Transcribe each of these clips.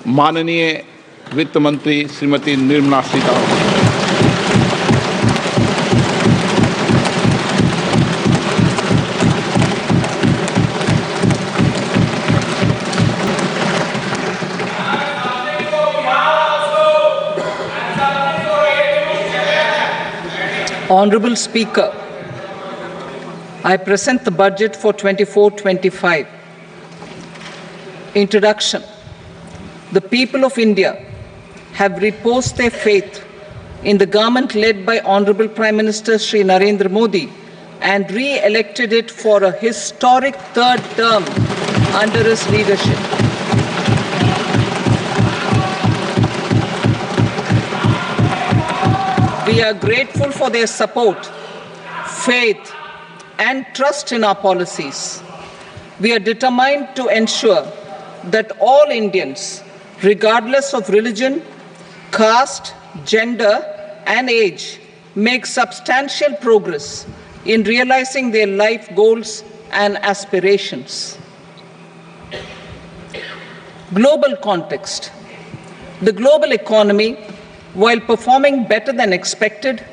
माननीय वित्त मंत्री Shrimati Nirmala Sitharaman. Honorable Speaker, I present the budget for 24-25. Introduction. The people of India have reposed their faith in the government led by Honorable Prime Minister Shri Narendra Modi and re-elected it for a historic third term under his leadership. We are grateful for their support, faith, and trust in our policies. We are determined to ensure that all Indians, regardless of religion, caste, gender, and age, make substantial progress in realizing their life goals and aspirations. Global context. The global economy, while performing better than expected,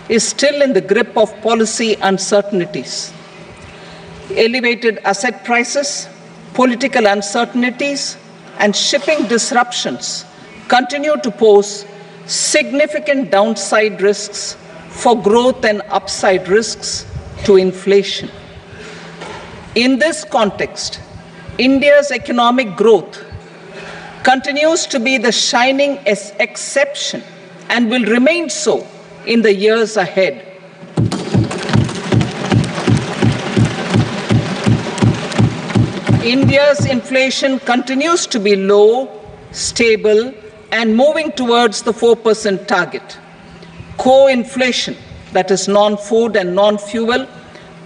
is still in the grip of policy uncertainties. Elevated asset prices, political uncertainties, and shipping disruptions continue to pose significant downside risks for growth and upside risks to inflation. In this context, India's economic growth continues to be the shining exception and will remain so in the years ahead. India's inflation continues to be low, stable, and moving towards the 4% target. Core inflation, that is non-food and non-fuel,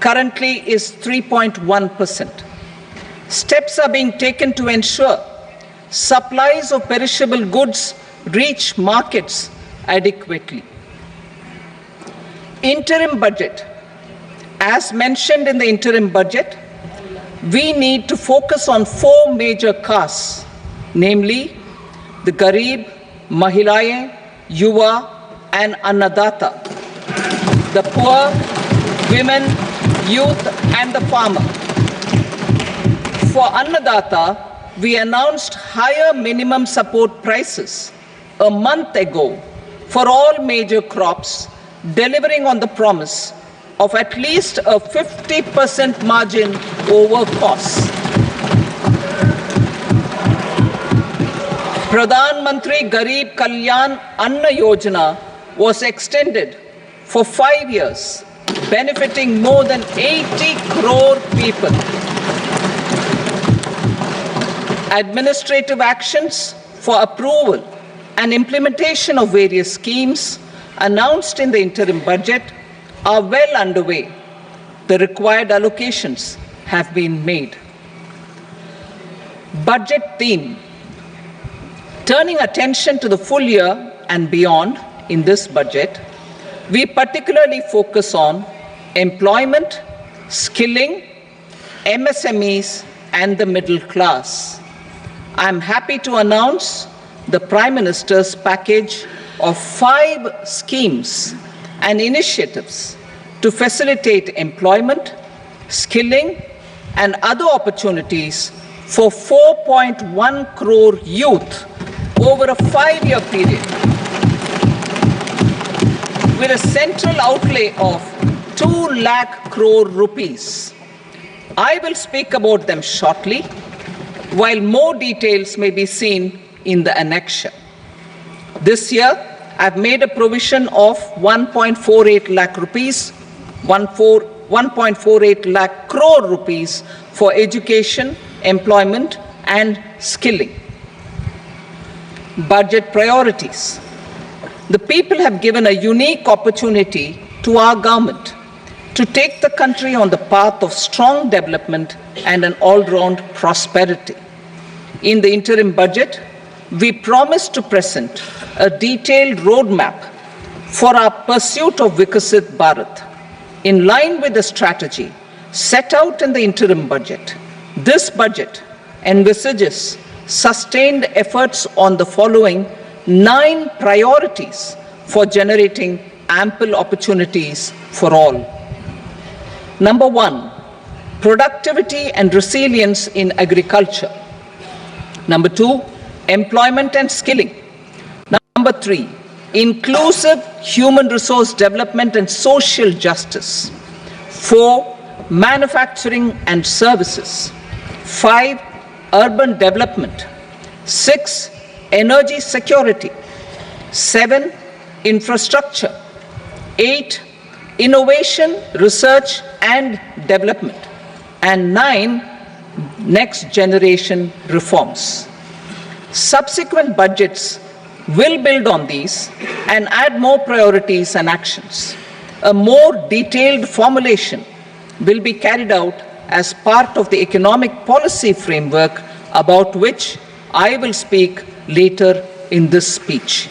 currently is 3.1%. Steps are being taken to ensure supplies of perishable goods reach markets adequately. Interim budget. As mentioned in the interim budget, we need to focus on four major castes, namely the Garib, Mahilaye, Yuva, and Annadata, the poor, women, youth, and the farmer. For Annadata, we announced higher minimum support prices a month ago for all major crops, delivering on the promise of at least a 50% margin over costs. Pradhan Mantri Garib Kalyan Anna Yojana was extended for 5 years, benefiting more than 80 crore people. Administrative actions for approval and implementation of various schemes announced in the interim budget are well underway. The required allocations have been made. Budget theme. Turning attention to the full year and beyond in this budget, we particularly focus on employment, skilling, MSMEs, and the middle class. I am happy to announce the Prime Minister's package of 5 schemes and initiatives to facilitate employment, skilling, and other opportunities for 4.1 crore youth over a 5-year period, with a central outlay of 2 lakh crore rupees. I will speak about them shortly, while more details may be seen in the annexure. This year, I've made a provision of 1.48 lakh rupees, 1.48 lakh crore rupees for education, employment, and skilling. Budget priorities. The people have given a unique opportunity to our government to take the country on the path of strong development and an all-round prosperity. In the interim budget, we promise to present a detailed roadmap for our pursuit of Vikasit Bharat. In line with the strategy set out in the interim budget, this budget envisages sustained efforts on the following 9 priorities for generating ample opportunities for all. Number 1, productivity and resilience in agriculture. Number 2, employment and skilling. Number 3, inclusive human resource development and social justice. 4, manufacturing and services. 5, urban development. 6, energy security. 7, infrastructure. 8, innovation, research and development. And 9, next generation reforms. Subsequent budgets will build on these and add more priorities and actions. A more detailed formulation will be carried out as part of the economic policy framework about which I will speak later in this speech.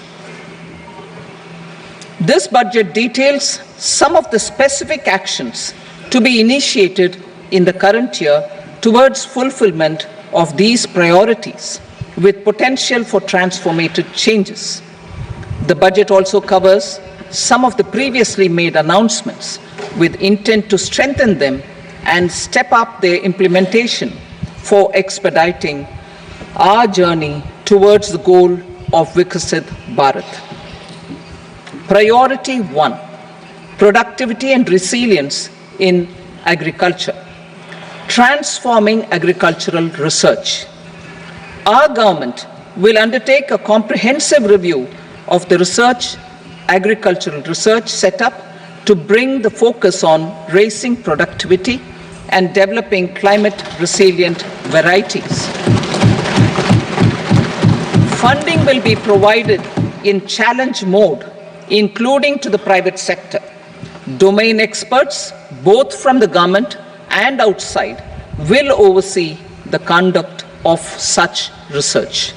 This budget details some of the specific actions to be initiated in the current year towards fulfillment of these priorities, with potential for transformative changes. The budget also covers some of the previously made announcements with intent to strengthen them and step up their implementation for expediting our journey towards the goal of Vikasit Bharat. Priority 1, productivity and resilience in agriculture. Transforming agricultural research. Our government will undertake a comprehensive review of the agricultural research setup to bring the focus on raising productivity and developing climate-resilient varieties. Funding will be provided in challenge mode, including to the private sector. Domain experts, both from the government and outside, will oversee the conduct of such research.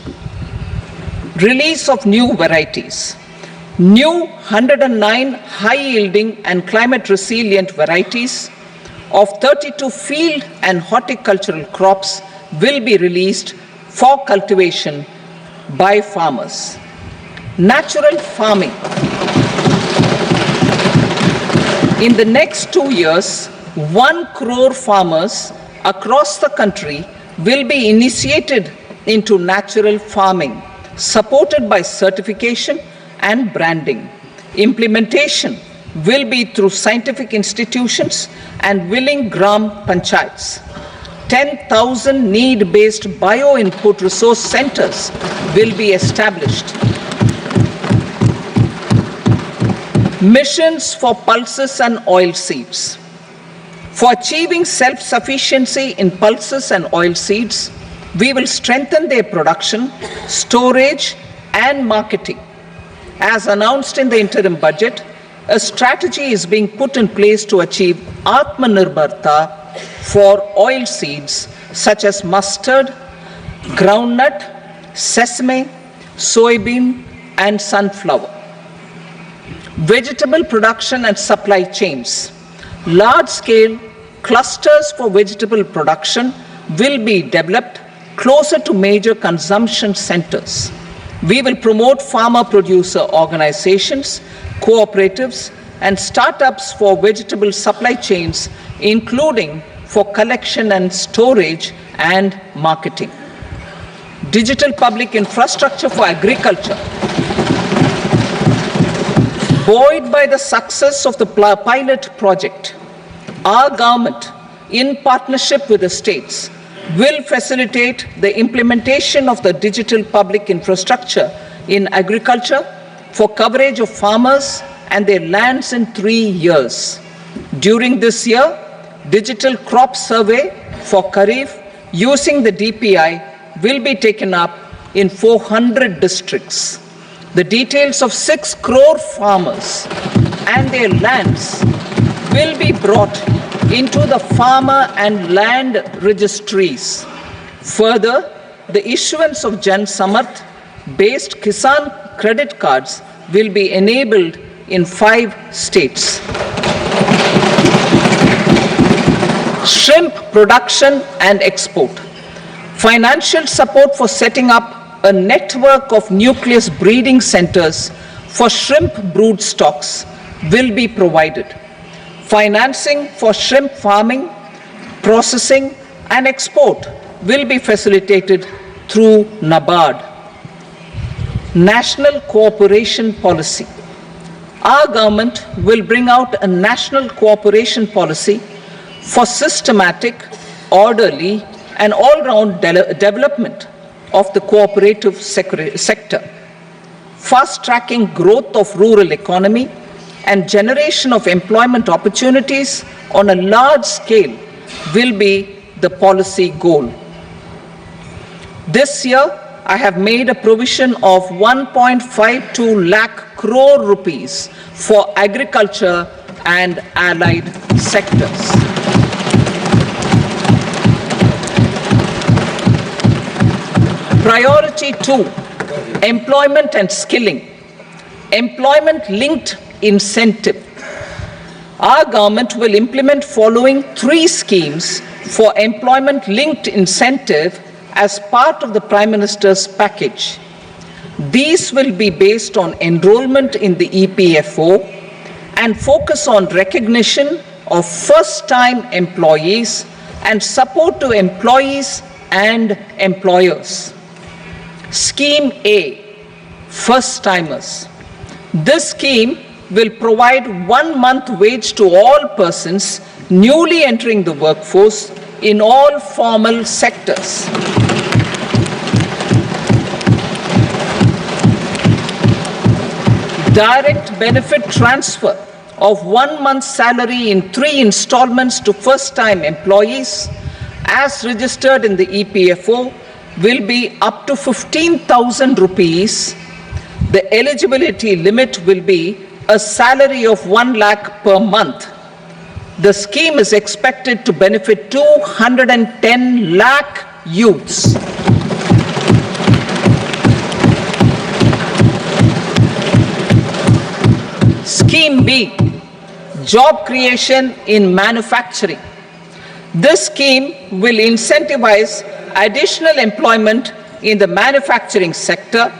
Release of new varieties. New 109 high-yielding and climate-resilient varieties of 32 field and horticultural crops will be released for cultivation by farmers. Natural farming. In the next 2 years, 1 crore farmers across the country will be initiated into natural farming, supported by certification and branding. Implementation will be through scientific institutions and willing gram panchayats. 10,000 need-based bio-input resource centers will be established. Missions for pulses and oil seeds. For achieving self-sufficiency in pulses and oil seeds, we will strengthen their production, storage, and marketing. As announced in the interim budget, a strategy is being put in place to achieve Atmanirbharta for oil seeds such as mustard, groundnut, sesame, soybean, and sunflower. Vegetable production and supply chains. Large-scale clusters for vegetable production will be developed closer to major consumption centers. We will promote farmer-producer organizations, cooperatives, and startups for vegetable supply chains, including for collection and storage and marketing. Digital public infrastructure for agriculture. Buoyed by the success of the pilot project, our government, in partnership with the states, will facilitate the implementation of the digital public infrastructure in agriculture for coverage of farmers and their lands in 3 years. During this year, digital crop survey for Kharif using the DPI will be taken up in 400 districts. The details of 6 crore farmers and their lands will be brought into the farmer and land registries. Further, the issuance of Jan Samarth based Kisan credit cards will be enabled in 5 states. Shrimp production and export. Financial support for setting up a network of nucleus breeding centers for shrimp brood stocks will be provided. Financing for shrimp farming, processing, and export will be facilitated through NABARD. National cooperation policy. Our government will bring out a national cooperation policy for systematic, orderly, and all-round development of the cooperative sector, fast-tracking growth of rural economy and generation of employment opportunities on a large scale will be the policy goal. This year, I have made a provision of 1.52 lakh crore rupees for agriculture and allied sectors. Priority 2, employment and skilling. Employment-linked incentive. Our government will implement following 3 schemes for employment-linked incentive as part of the Prime Minister's package. These will be based on enrollment in the EPFO and focus on recognition of first-time employees and support to employees and employers. Scheme A, first-timers. This scheme will provide 1 month wage to all persons newly entering the workforce in all formal sectors. Direct benefit transfer of 1 month's salary in 3 installments to first-time employees as registered in the EPFO will be up to 15,000 rupees. The eligibility limit will be a salary of 1 lakh per month. The scheme is expected to benefit 210 lakh youths. Scheme B, job creation in manufacturing. This scheme will incentivize additional employment in the manufacturing sector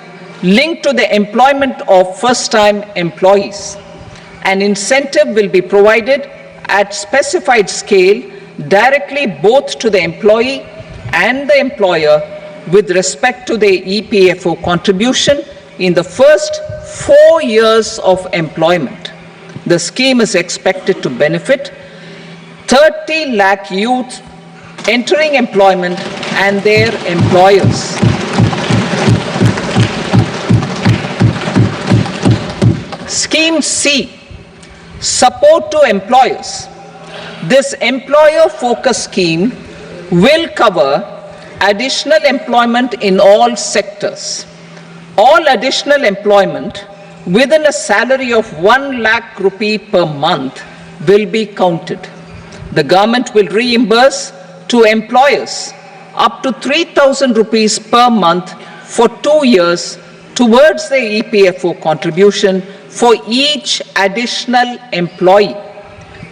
linked to the employment of first-time employees. An incentive will be provided at specified scale directly both to the employee and the employer with respect to the EPFO contribution in the first 4 years of employment. The scheme is expected to benefit 30 lakh youth entering employment and their employers. Scheme C, support to employers. This employer-focused scheme will cover additional employment in all sectors. All additional employment within a salary of 1 lakh rupee per month will be counted. The government will reimburse to employers up to 3,000 rupees per month for 2 years towards the EPFO contribution for each additional employee.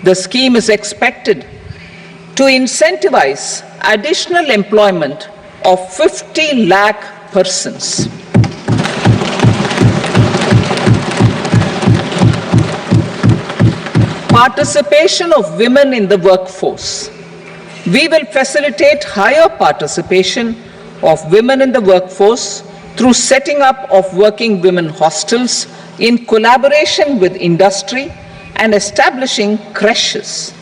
The scheme is expected to incentivize additional employment of 50 lakh persons. Participation of women in the workforce. We will facilitate higher participation of women in the workforce through setting up of working women hostels in collaboration with industry and establishing creches.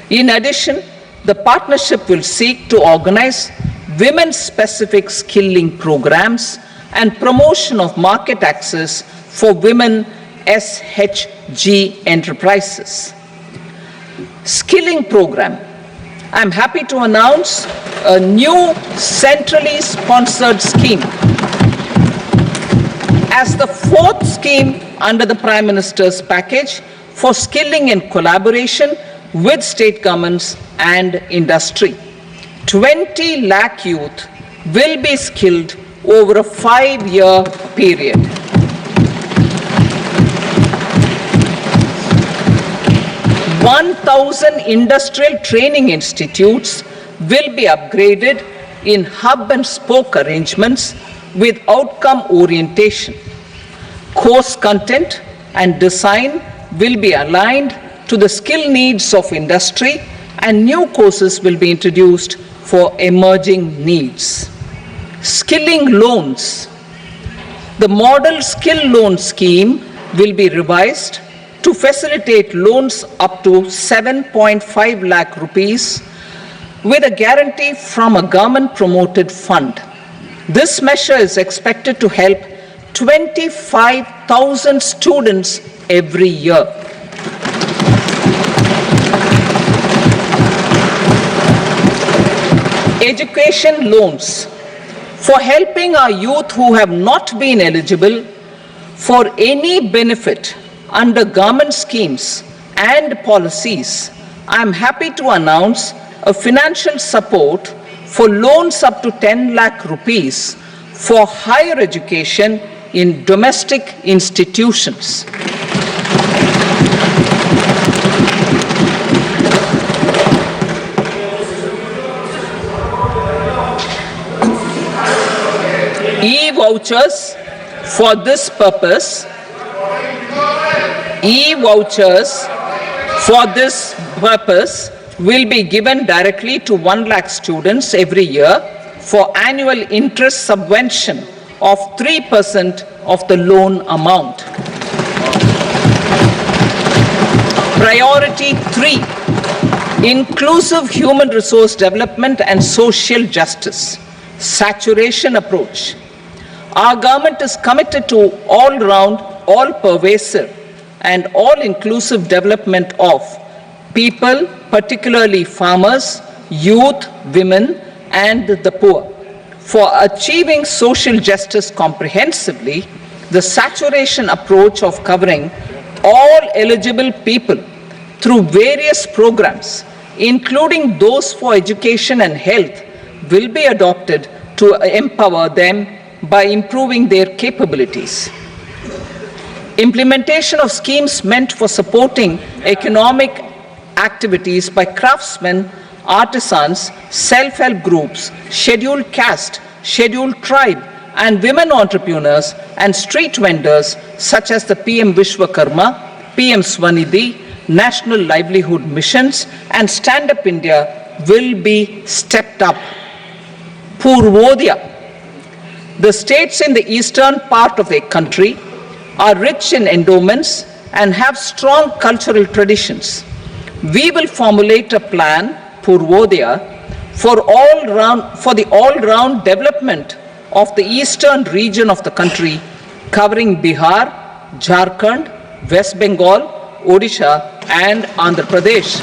In addition, the partnership will seek to organize women-specific skilling programs and promotion of market access for women SHG enterprises. Skilling program. I'm happy to announce a new centrally sponsored scheme as the 4th scheme under the Prime Minister's package for skilling in collaboration with state governments and industry. 20 lakh youth will be skilled over a 5-year period. (1,000 industrial training institutes will be upgraded in hub and spoke arrangements with outcome orientation. Course content and design will be aligned to the skill needs of industry, and new courses will be introduced for emerging needs. Skilling loans. The model skill loan scheme will be revised to facilitate loans up to 7.5 lakh rupees with a guarantee from a government-promoted fund. This measure is expected to help 25,000 students every year. Education loans. For helping our youth who have not been eligible for any benefit under government schemes and policies, I am happy to announce a financial support for loans up to 10 lakh rupees for higher education in domestic institutions. E-vouchers for this purpose. E-vouchers for this purpose will be given directly to 1 lakh students every year for annual interest subvention of 3% of the loan amount. Priority 3, inclusive human resource development and social justice. Saturation approach. Our government is committed to all-round, all-pervasive and all-inclusive development of people, particularly farmers, youth, women, and the poor. For achieving social justice comprehensively, the saturation approach of covering all eligible people through various programs, including those for education and health, will be adopted to empower them by improving their capabilities. Implementation of schemes meant for supporting economic activities by craftsmen, artisans, self-help groups, scheduled caste, scheduled tribe, and women entrepreneurs and street vendors such as the PM Vishwakarma, PM Swanidhi, National Livelihood Missions, and Stand Up India will be stepped up. Purvodaya. The states in the eastern part of the country are rich in endowments and have strong cultural traditions. We will formulate a plan, Purvodaya, for the all-round development of the eastern region of the country, covering Bihar, Jharkhand, West Bengal, Odisha, and Andhra Pradesh.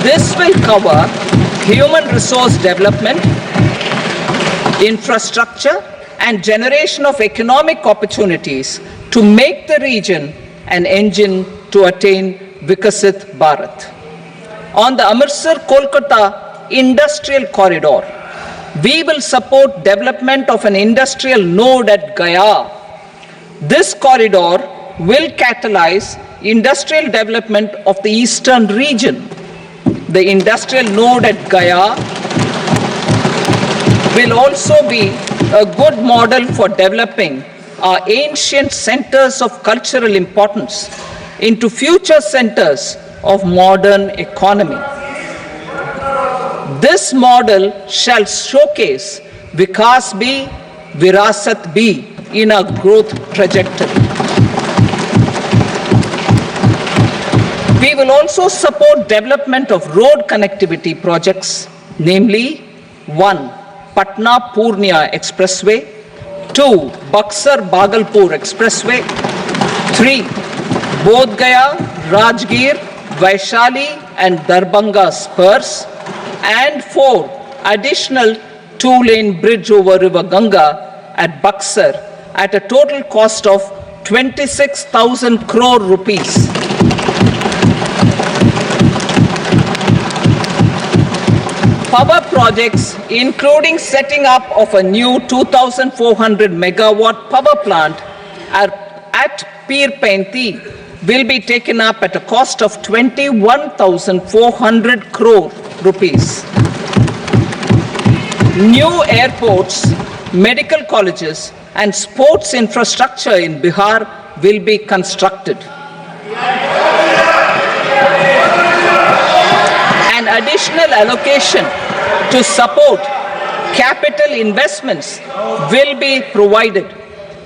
This will cover human resource development, infrastructure, and generation of economic opportunities to make the region an engine to attain Vikasit Bharat. On the Amritsar-Kolkata industrial corridor, we will support development of an industrial node at Gaya. This corridor will catalyze industrial development of the eastern region. The industrial node at Gaya will also be a good model for developing our ancient centers of cultural importance into future centers of modern economy. This model shall showcase Vikas B, Virasat B in our growth trajectory. We will also support development of road connectivity projects, namely 1. Patna-Purnia Expressway, 2. Buxar-Bhagalpur Expressway, 3. Bodh Gaya, Rajgir, Vaishali and Darbhanga spurs, and 4. Additional 2-lane bridge over River Ganga at Buxar at a total cost of 26,000 crore rupees. Power projects, including setting up of a new 2,400 megawatt power plant at Pir Painti, will be taken up at a cost of 21,400 crore rupees. New airports, medical colleges, and sports infrastructure in Bihar will be constructed. An additional allocation to support capital investments will be provided.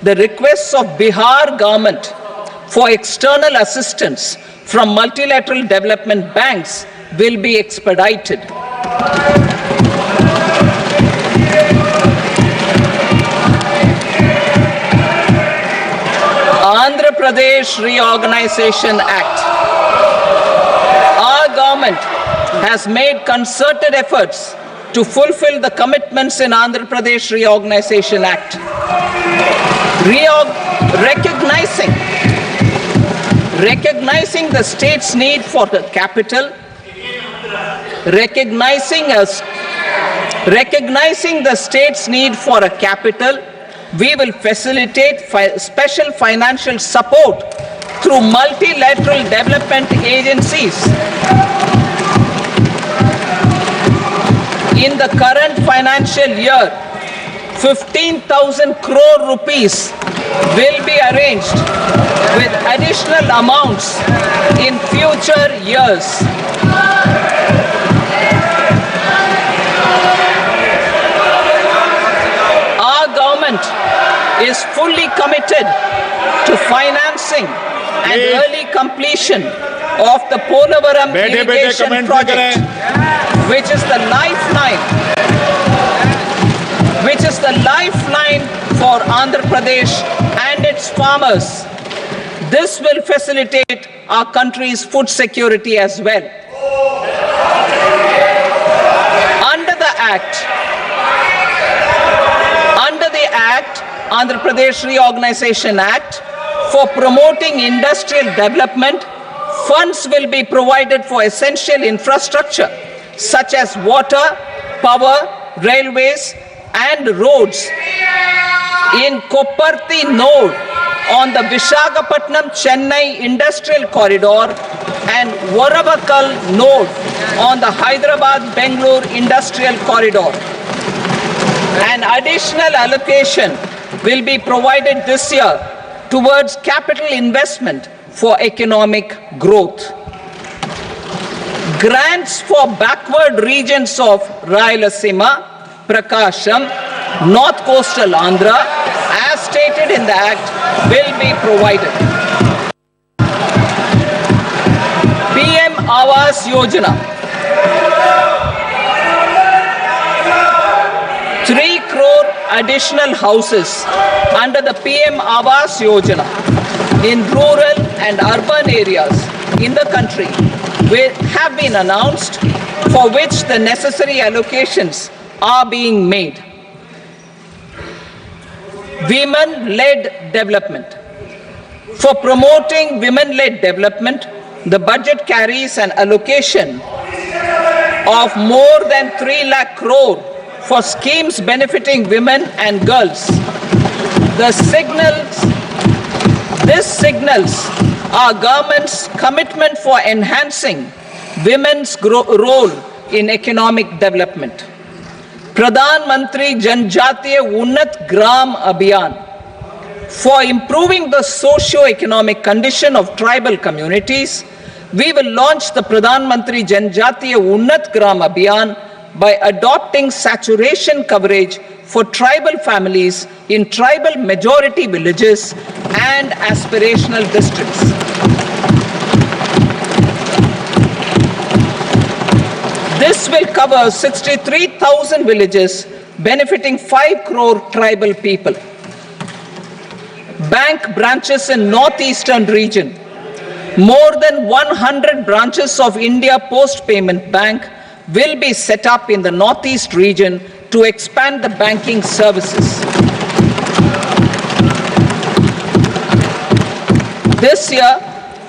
The requests of Bihar government for external assistance from multilateral development banks will be expedited. Andhra Pradesh Reorganization Act. Our government has made concerted efforts to fulfill the commitments in Andhra Pradesh Reorganization Act. Recognizing the state's need for the capital, recognizing the state's need for a capital, we will facilitate special financial support through multilateral development agencies. In the current financial year, 15,000 crore rupees will be arranged with additional amounts in future years. Our government is fully committed to financing and early completion of the Polavaram irrigation project, which is the lifeline for Andhra Pradesh and its farmers. This will facilitate our country's food security as well. Under the Andhra Pradesh Reorganization Act, for promoting industrial development, funds will be provided for essential infrastructure such as water, power, railways, and roads. In Kopparthi node on the Visakhapatnam-Chennai Industrial Corridor and Varavakal node on the Hyderabad-Bangalore Industrial Corridor. An additional allocation will be provided this year towards capital investment for economic growth. Grants for backward regions of Rayalaseema, Prakasham, North Coastal Andhra, as stated in the Act, will be provided. PM Awas Yojana. 3 crore additional houses under the PM Awas Yojana in rural and urban areas in the country have been announced, for which the necessary allocations are being made. Women-led development. For promoting women-led development, the budget carries an allocation of more than 3 lakh crore for schemes benefiting women and girls. This signals our government's commitment for enhancing women's role in economic development. Pradhan Mantri Janjatiya Unnat Gram Abhiyan. For improving the socio-economic condition of tribal communities, we will launch the Pradhan Mantri Janjatiya Unnat Gram Abhiyan by adopting saturation coverage for tribal families in tribal majority villages and aspirational districts. This will cover 63,000 villages, benefiting 5 crore tribal people. Bank branches in northeastern region. More than 100 branches of India Post Payment Bank will be set up in the northeast region to expand the banking services. This year,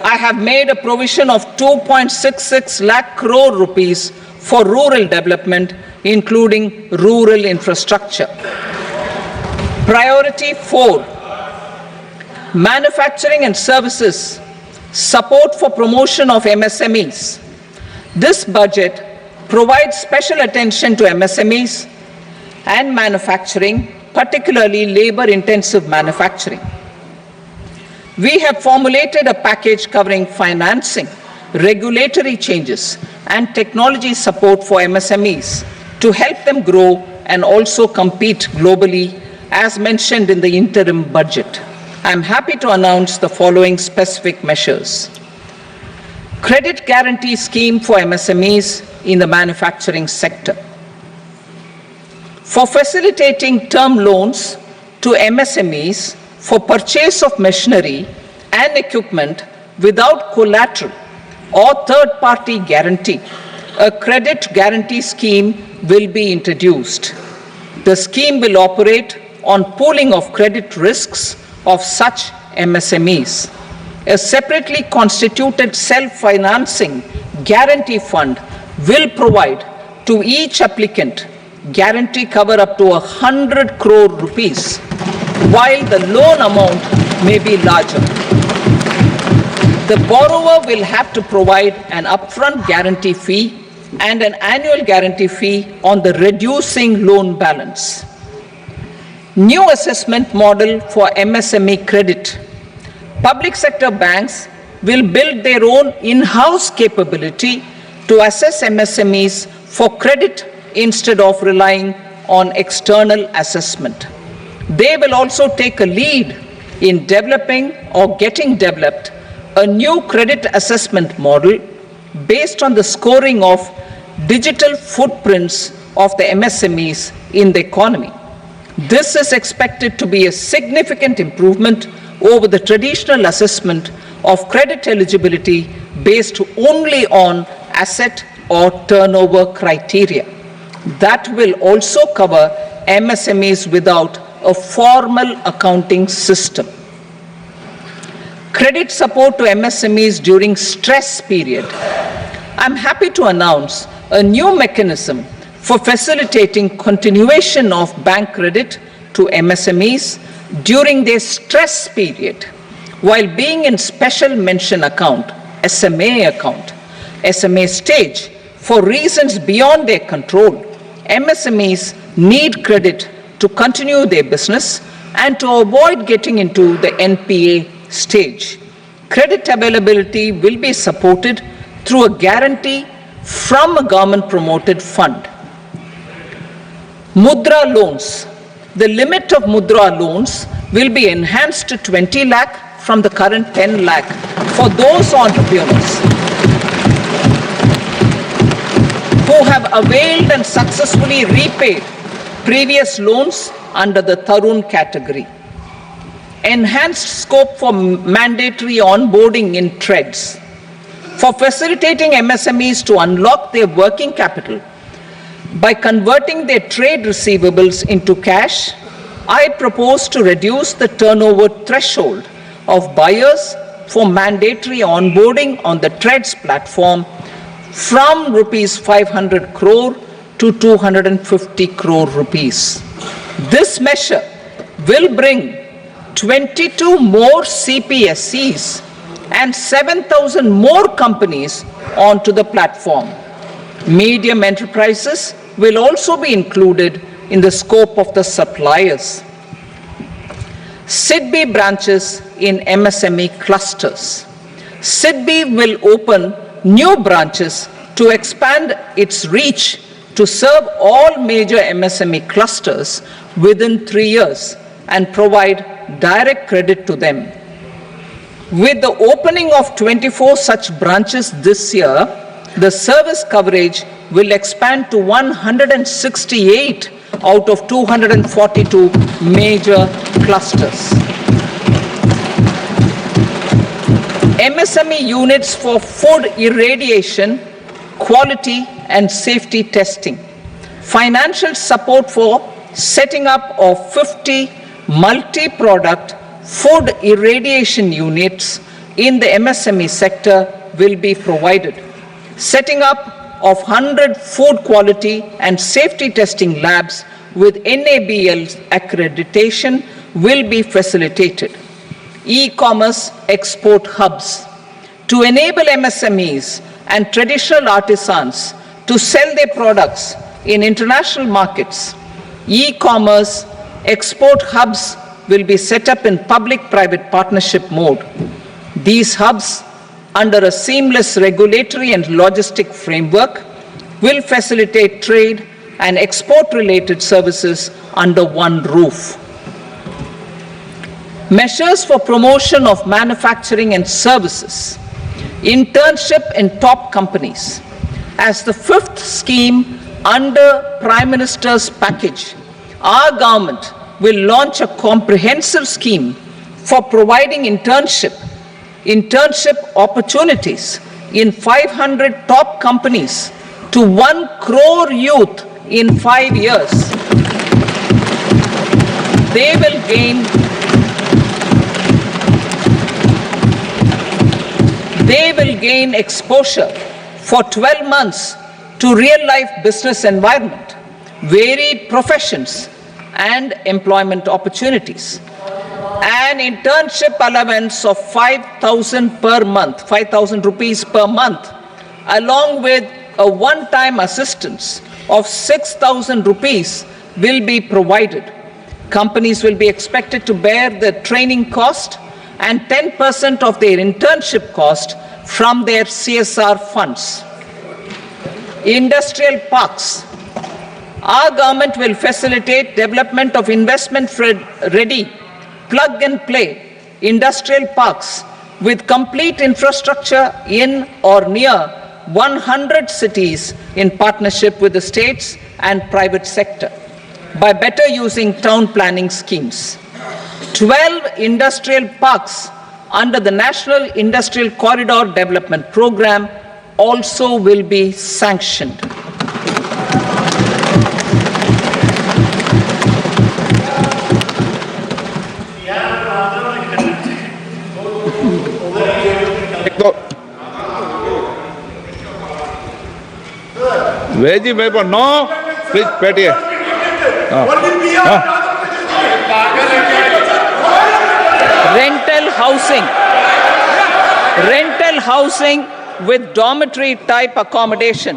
I have made a provision of 2.66 lakh crore rupees for rural development, including rural infrastructure. Priority 4, manufacturing and services, support for promotion of MSMEs. This budget provides special attention to MSMEs, and manufacturing, particularly labor-intensive manufacturing. We have formulated a package covering financing, regulatory changes, and technology support for MSMEs to help them grow and also compete globally, as mentioned in the interim budget. I am happy to announce the following specific measures. Credit guarantee scheme for MSMEs in the manufacturing sector. For facilitating term loans to MSMEs for purchase of machinery and equipment without collateral or third-party guarantee, a credit guarantee scheme will be introduced. The scheme will operate on pooling of credit risks of such MSMEs. A separately constituted self-financing guarantee fund will provide to each applicant guarantee cover up to 100 crore rupees, while the loan amount may be larger. The borrower will have to provide an upfront guarantee fee and an annual guarantee fee on the reducing loan balance. New assessment model for MSME credit. Public sector banks will build their own in-house capability to assess MSMEs for credit instead of relying on external assessment. They will also take a lead in developing or getting developed a new credit assessment model based on the scoring of digital footprints of the MSMEs in the economy. This is expected to be a significant improvement over the traditional assessment of credit eligibility based only on asset or turnover criteria. That will also cover MSMEs without a formal accounting system. Credit support to MSMEs during stress period. I'm happy to announce a new mechanism for facilitating continuation of bank credit to MSMEs during their stress period while being in special mention account, SMA stage, for reasons beyond their control. MSMEs need credit to continue their business and to avoid getting into the NPA stage. Credit availability will be supported through a guarantee from a government-promoted fund. Mudra loans. The limit of Mudra loans will be enhanced to 20 lakh from the current 10 lakh for those entrepreneurs who have availed and successfully repaid previous loans under the Tarun category. Enhanced scope for mandatory onboarding in trades. For facilitating MSMEs to unlock their working capital by converting their trade receivables into cash, I propose to reduce the turnover threshold of buyers for mandatory onboarding on the trades platform from rupees 500 crore to 250 crore rupees. This measure will bring 22 more CPSCs and 7,000 more companies onto the platform. Medium enterprises will also be included in the scope of the suppliers. SIDBI branches in MSME clusters. SIDBI will open new branches to expand its reach to serve all major MSME clusters within 3 years and provide direct credit to them. With the opening of 24 such branches this year, the service coverage will expand to 168 out of 242 major clusters. MSME units for food irradiation, quality and safety testing. Financial support for setting up of 50 multi-product food irradiation units in the MSME sector will be provided. Setting up of 100 food quality and safety testing labs with NABL accreditation will be facilitated. E-commerce export hubs to enable MSMEs and traditional artisans to sell their products in international markets. E-commerce export hubs will be set up in public-private partnership mode. These hubs, under a seamless regulatory and logistic framework, will facilitate trade and export-related services under one roof. Measures for promotion of manufacturing and services. Internship in top companies. As the fifth scheme under Prime Minister's package, our government will launch a comprehensive scheme for providing internship opportunities in 500 top companies to 1 crore youth in 5 years. They will gain exposure for 12 months to real-life business environment, varied professions, and employment opportunities. An internship allowance of 5,000 per month, 5,000 rupees per month, along with a one-time assistance of 6,000 rupees will be provided. Companies will be expected to bear the training cost and 10% of their internship cost from their CSR funds. Industrial parks. Our government will facilitate development of investment-ready, plug-and-play industrial parks with complete infrastructure in or near 100 cities in partnership with the states and private sector by better using town planning schemes. 12 industrial parks under the National Industrial Corridor Development Program also will be sanctioned. Veji member, no, please, Petier. Rental housing with dormitory type accommodation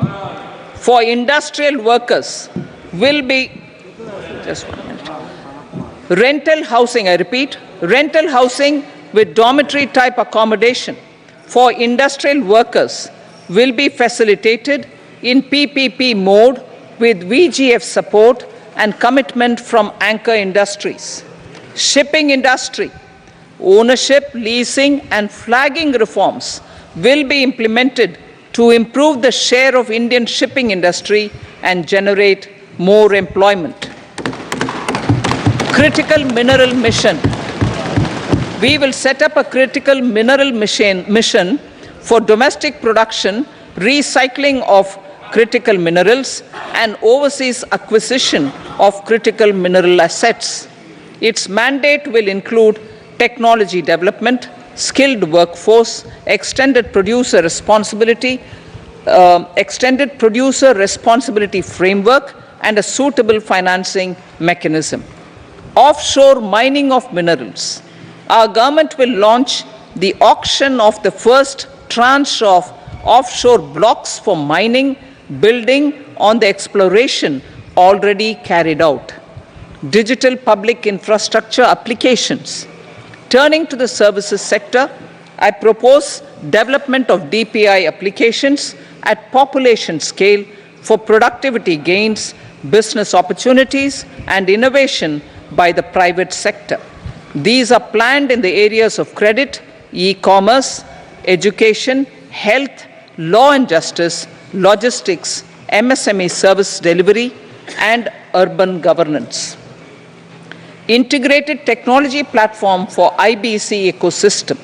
for industrial workers will be, just 1 minute. Rental housing, I repeat, rental housing with dormitory type accommodation for industrial workers will be facilitated in PPP mode with VGF support and commitment from anchor industries. Shipping industry, ownership, leasing, and flagging reforms will be implemented to improve the share of Indian shipping industry and generate more employment. Critical mineral mission. We will set up a critical mineral mission for domestic production, recycling of critical minerals, and overseas acquisition of critical mineral assets. Its mandate will include technology development, skilled workforce, extended producer responsibility framework, and a suitable financing mechanism. Offshore mining of minerals. Our government will launch the auction of the first tranche of offshore blocks for mining, building on the exploration already carried out. Digital public infrastructure applications. Turning to the services sector, I propose development of DPI applications at population scale for productivity gains, business opportunities, and innovation by the private sector. These are planned in the areas of credit, e-commerce, education, health, law and justice, logistics, MSME service delivery, and urban governance. Integrated technology platform for IBC ecosystem.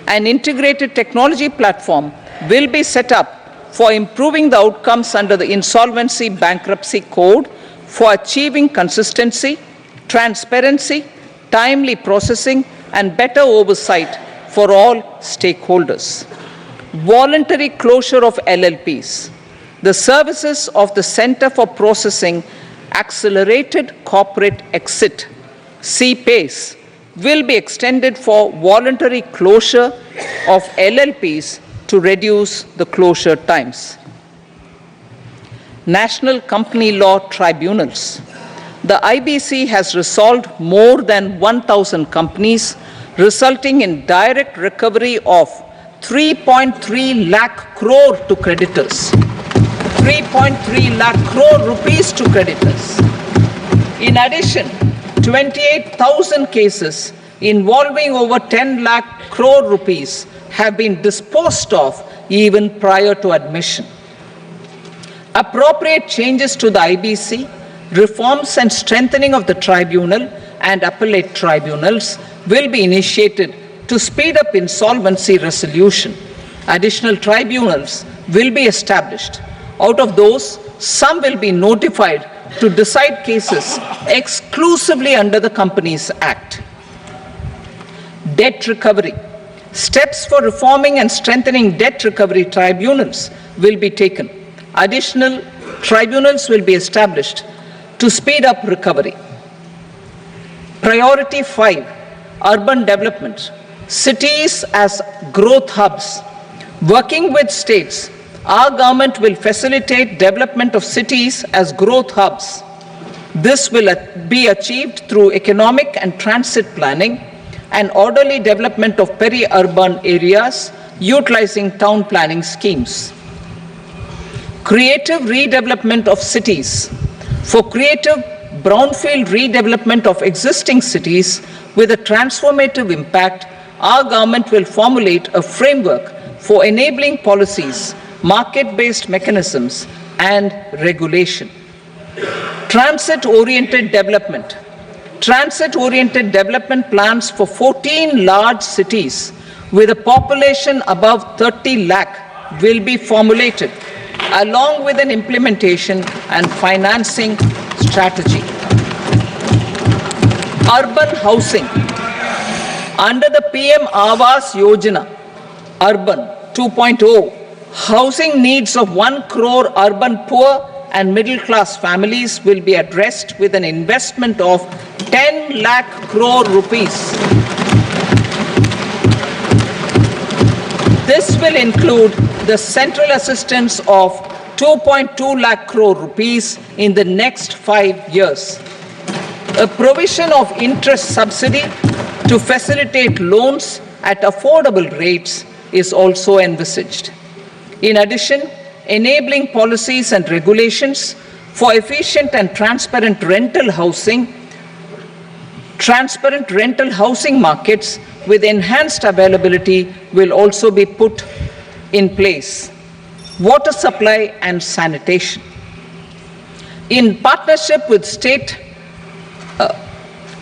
An integrated technology platform will be set up for improving the outcomes under the Insolvency Bankruptcy Code for achieving consistency, transparency, timely processing, and better oversight for all stakeholders. Voluntary closure of LLPs. The services of the Center for Processing Accelerated Corporate Exit, CPACE, will be extended for voluntary closure of LLPs to reduce the closure times. National Company Law Tribunals. the IBC has resolved more than 1,000 companies, resulting in direct recovery of 3.3 lakh crore to creditors. 3.3 lakh crore rupees to creditors. In addition, 28,000 cases involving over 10 lakh crore rupees have been disposed of even prior to admission. Appropriate changes to the IBC, reforms and strengthening of the tribunal and appellate tribunals will be initiated to speed up insolvency resolution. Additional tribunals will be established. Out of those, some will be notified to decide cases exclusively under the Companies Act. Debt recovery. Steps for reforming and strengthening debt recovery tribunals will be taken. Additional tribunals will be established to speed up recovery. Priority 5, urban development. Cities as growth hubs. Working with states, our government will facilitate development of cities as growth hubs. This will be achieved through economic and transit planning and orderly development of peri-urban areas utilizing town planning schemes. Creative redevelopment of cities. For creative brownfield redevelopment of existing cities with a transformative impact, our government will formulate a framework for enabling policies, market-based mechanisms, and regulation. Transit-oriented development. Transit-oriented development plans for 14 large cities with a population above 30 lakh will be formulated, along with an implementation and financing strategy. Urban housing. Under the PM Awas Yojana, Urban 2.0, housing needs of 1 crore urban poor and middle-class families will be addressed with an investment of 10 lakh crore rupees. This will include the central assistance of 2.2 lakh crore rupees in the next 5 years. A provision of interest subsidy to facilitate loans at affordable rates is also envisaged. In addition, enabling policies and regulations for efficient and transparent rental housing markets with enhanced availability will also be put in place. Water supply and sanitation. In partnership with state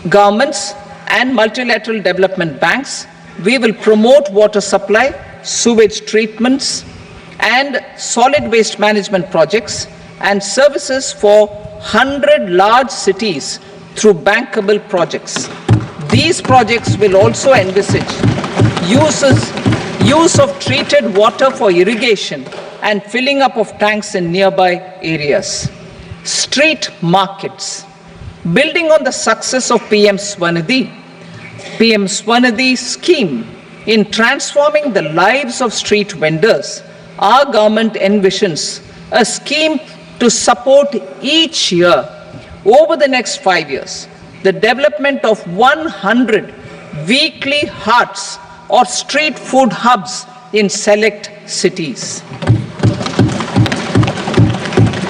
governments and multilateral development banks, we will promote water supply, sewage treatments, and solid waste management projects and services for 100 large cities through bankable projects. These projects will also envisage use of treated water for irrigation and filling up of tanks in nearby areas. Street markets. Building on the success of PM Swanidhi scheme in transforming the lives of street vendors, our government envisions a scheme to support each year over the next 5 years the development of 100 weekly hearts or street food hubs in select cities.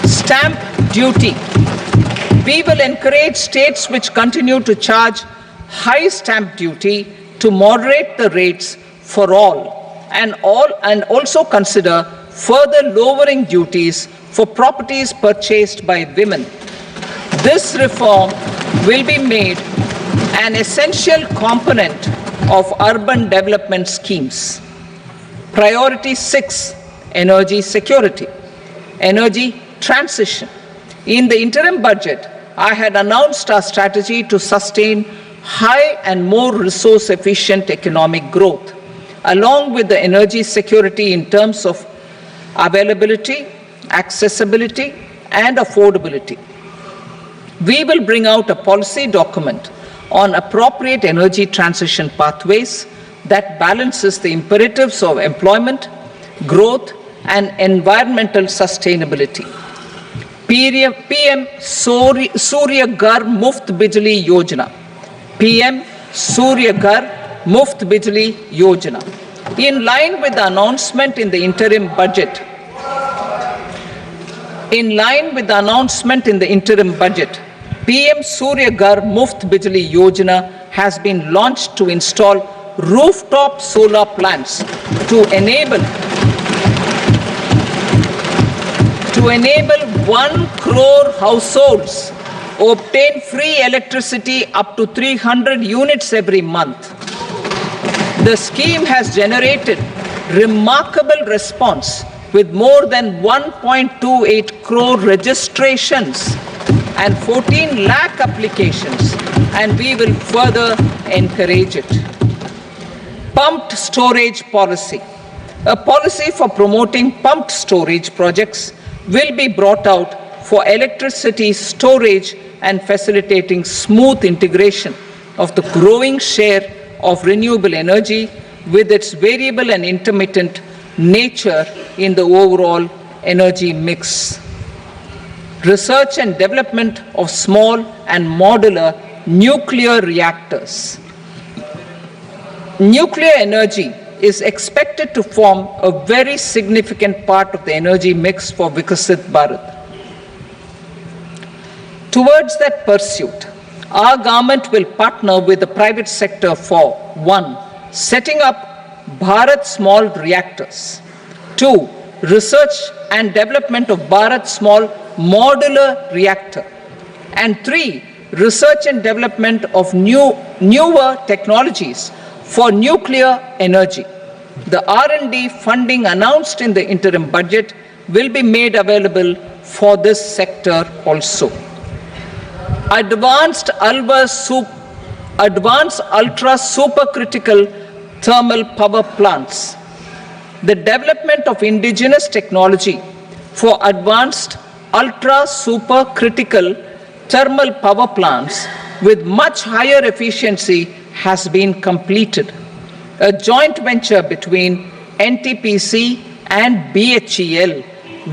Stamp duty. We will encourage states which continue to charge high stamp duty to moderate the rates for all and also consider further lowering duties for properties purchased by women. This reform will be made an essential component of urban development schemes. Priority 6, energy security, energy transition. In the interim budget, I had announced our strategy to sustain high and more resource-efficient economic growth, along with the energy security in terms of availability, accessibility, and affordability. We will bring out a policy document on appropriate energy transition pathways that balances the imperatives of employment, growth, and environmental sustainability. PM Surya Ghar Muft Bijli Yojana. PM Surya Ghar Muft Bijli Yojana. In line with the announcement in the interim budget, PM Surya Ghar Muft Bijli Yojana has been launched to install rooftop solar plants to enable 1 crore households obtain free electricity up to 300 units every month. The scheme has generated remarkable response with more than 1.28 crore registrations and 14 lakh applications, and we will further encourage it. Pumped storage policy. A policy for promoting pumped storage projects will be brought out for electricity storage and facilitating smooth integration of the growing share of renewable energy with its variable and intermittent nature in the overall energy mix. Research and development of small and modular nuclear reactors. Nuclear energy is expected to form a very significant part of the energy mix for Vikasit Bharat. Towards that pursuit, our government will partner with the private sector for 1. Setting up Bharat Small Reactors. 2. Research and development of Bharat Small Modular Reactor. And 3. Research and development of newer technologies for nuclear energy. The R&D funding announced in the interim budget will be made available for this sector also. Advanced ultra supercritical thermal power plants. The development of indigenous technology for advanced ultra supercritical thermal power plants with much higher efficiency has been completed. A joint venture between NTPC and BHEL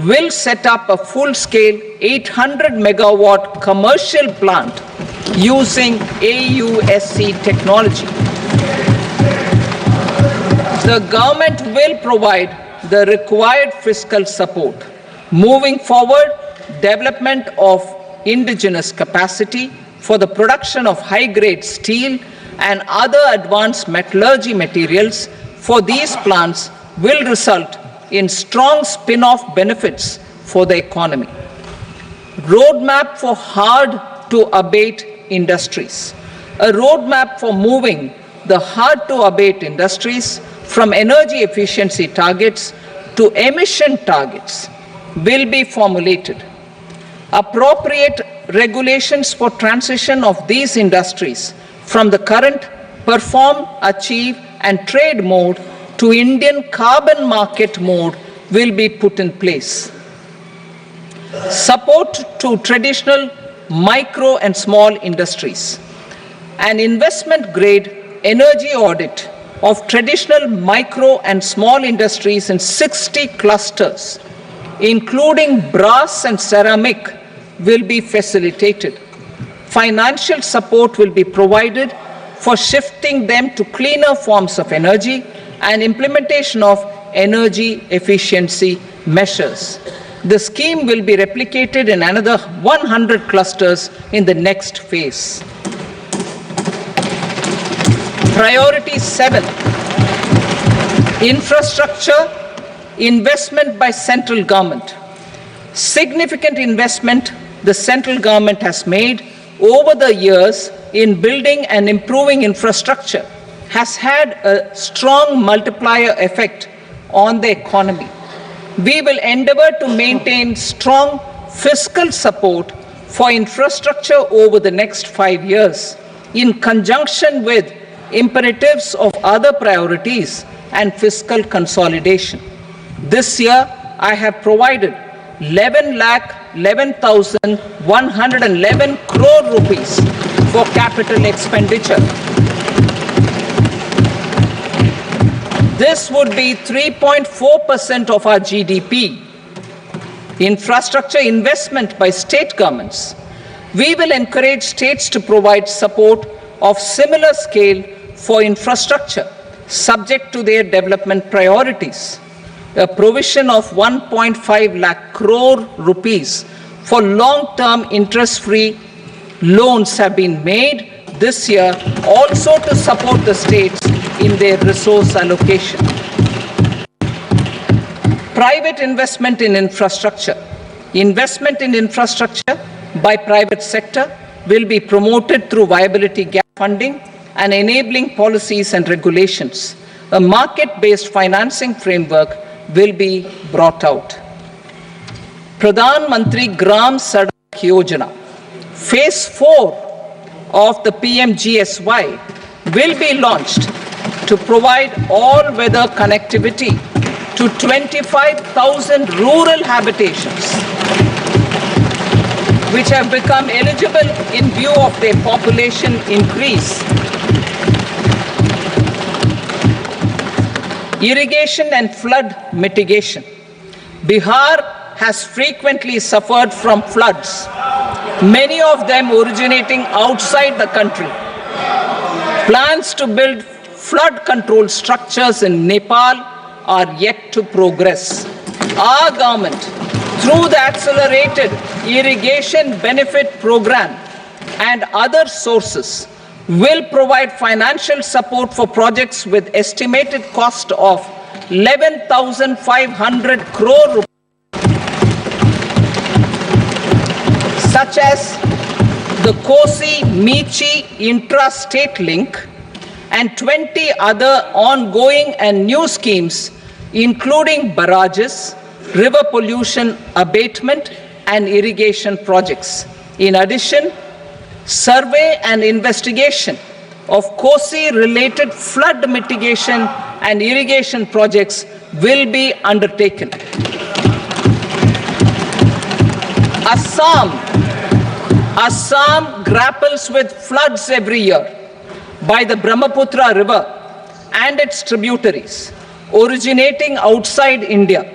will set up a full-scale 800 megawatt commercial plant using AUSC technology. The government will provide the required fiscal support. Moving forward, development of indigenous capacity for the production of high-grade steel and other advanced metallurgy materials for these plants will result in strong spin-off benefits for the economy. Roadmap for hard-to-abate industries. A roadmap for moving the hard-to-abate industries from energy efficiency targets to emission targets will be formulated. Appropriate regulations for transition of these industries from the current perform, achieve, and trade mode to Indian carbon market mode will be put in place. Support to traditional micro and small industries. An investment grade energy audit of traditional micro and small industries in 60 clusters, including brass and ceramic, will be facilitated. Financial support will be provided for shifting them to cleaner forms of energy and implementation of energy efficiency measures. The scheme will be replicated in another 100 clusters in the next phase. Priority 7, infrastructure investment by central government. Significant investment the central government has made over the years in building and improving infrastructure has had a strong multiplier effect on the economy. We will endeavor to maintain strong fiscal support for infrastructure over the next 5 years in conjunction with imperatives of other priorities and fiscal consolidation. This year, I have provided 11,11,111 crore rupees for capital expenditure. This would be 3.4% of our GDP. infrastructure investment by state governments. We will encourage states to provide support of similar scale for infrastructure, subject to their development priorities. A provision of 1.5 lakh crore rupees for long-term interest-free loans have been made this year also to support the states in their resource allocation. Private investment in infrastructure. Investment in infrastructure by private sector will be promoted through viability gap funding and enabling policies and regulations. A market-based financing framework will be brought out. Pradhan Mantri Gram Sadak Yojana, Phase 4 of the PMGSY will be launched to provide all-weather connectivity to 25,000 rural habitations, which have become eligible in view of their population increase. Irrigation and flood mitigation. Bihar has frequently suffered from floods, many of them originating outside the country. Plans to build flood control structures in Nepal are yet to progress. Our government, through the Accelerated Irrigation Benefit Program and other sources, will provide financial support for projects with estimated cost of 11,500 crore rupees, such as the Kosi-Michi intra-state link and 20 other ongoing and new schemes, including barrages, river pollution abatement, and irrigation projects. In addition, survey and investigation of Kosi-related flood mitigation and irrigation projects will be undertaken. Assam grapples with floods every year by the Brahmaputra River and its tributaries originating outside India.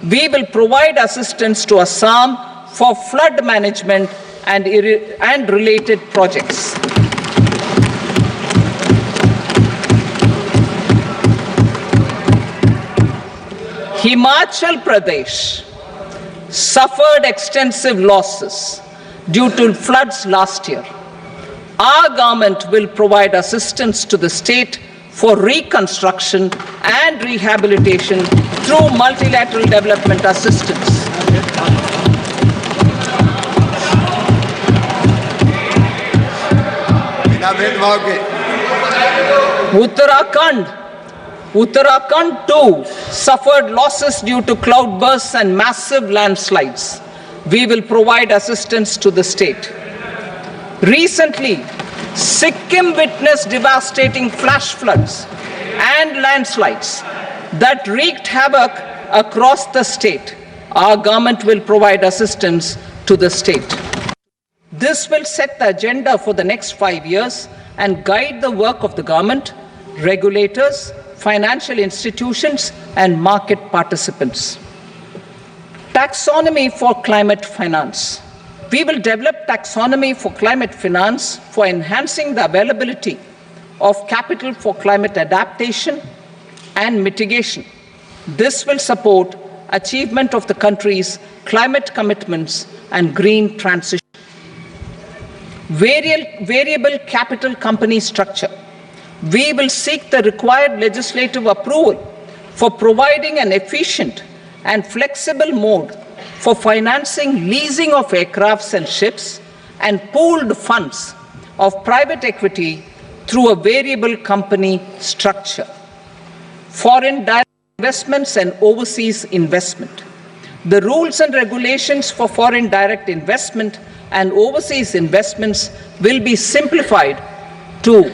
We will provide assistance to Assam for flood management and related projects. Himachal Pradesh suffered extensive losses due to floods last year. Our government will provide assistance to the state for reconstruction and rehabilitation through multilateral development assistance. Uttarakhand too suffered losses due to cloudbursts and massive landslides. We will provide assistance to the state. Recently, Sikkim witnessed devastating flash floods and landslides that wreaked havoc across the state. Our government will provide assistance to the state. This will set the agenda for the next 5 years and guide the work of the government, regulators, financial institutions, and market participants. Taxonomy for climate finance. We will develop taxonomy for climate finance for enhancing the availability of capital for climate adaptation and mitigation. This will support achievement of the country's climate commitments and green transition. Variable capital company structure. We will seek the required legislative approval for providing an efficient and flexible mode for financing leasing of aircrafts and ships and pooled funds of private equity through a variable company structure. Foreign direct investments and overseas investment. The rules and regulations for foreign direct investment and overseas investments will be simplified to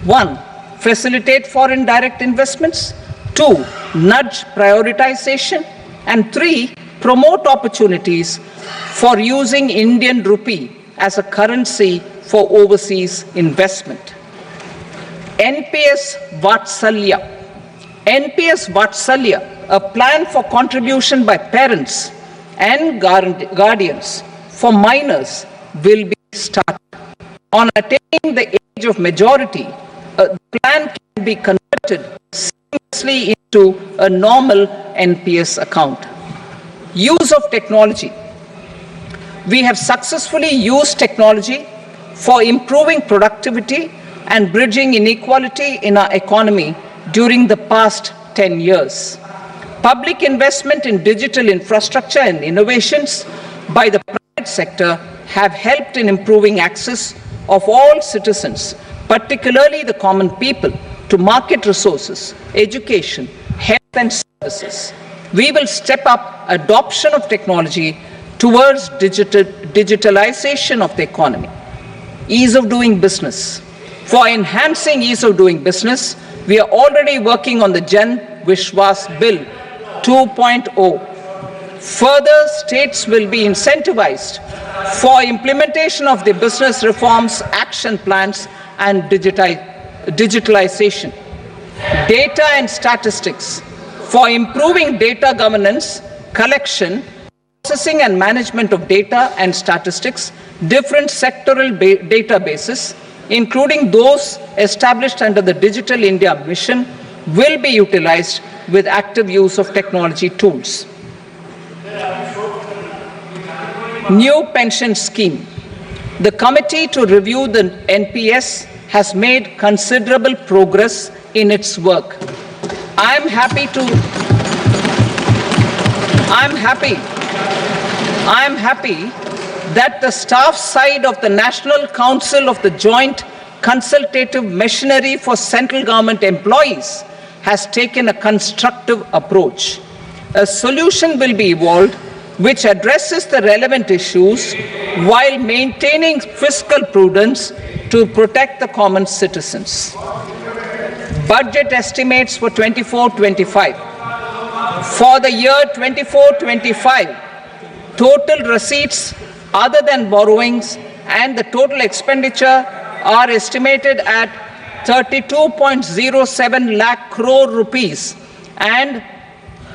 1. Facilitate foreign direct investments, 2. Nudge prioritization, and 3. Promote opportunities for using Indian rupee as a currency for overseas investment. NPS Vatsalya, a plan for contribution by parents and guardians for minors will be started. On attaining the age of majority, the plan can be converted seamlessly into a normal NPS account. Use of technology. We have successfully used technology for improving productivity and bridging inequality in our economy during the past 10 years. Public investment in digital infrastructure and innovations by the private sector have helped in improving access of all citizens, particularly the common people, to market resources, education, health and services. We will step up adoption of technology towards digitalization of the economy. Ease of doing business. For enhancing ease of doing business, we are already working on the Jan Vishwas Bill 2.0. Further, states will be incentivized for implementation of the business reforms, action plans, and digitalization. Data and statistics. For improving data governance, collection, processing and management of data and statistics, different sectoral databases, including those established under the Digital India Mission, will be utilized with active use of technology tools. New pension scheme. The committee to review the NPS has made considerable progress in its work. I'm happy that the staff side of the National Council of the Joint Consultative Machinery for Central Government Employees has taken a constructive approach. A solution will be evolved which addresses the relevant issues while maintaining fiscal prudence to protect the common citizens. Budget estimates for 24-25. For the year 24-25, total receipts other than borrowings and the total expenditure are estimated at 32.07 lakh crore rupees and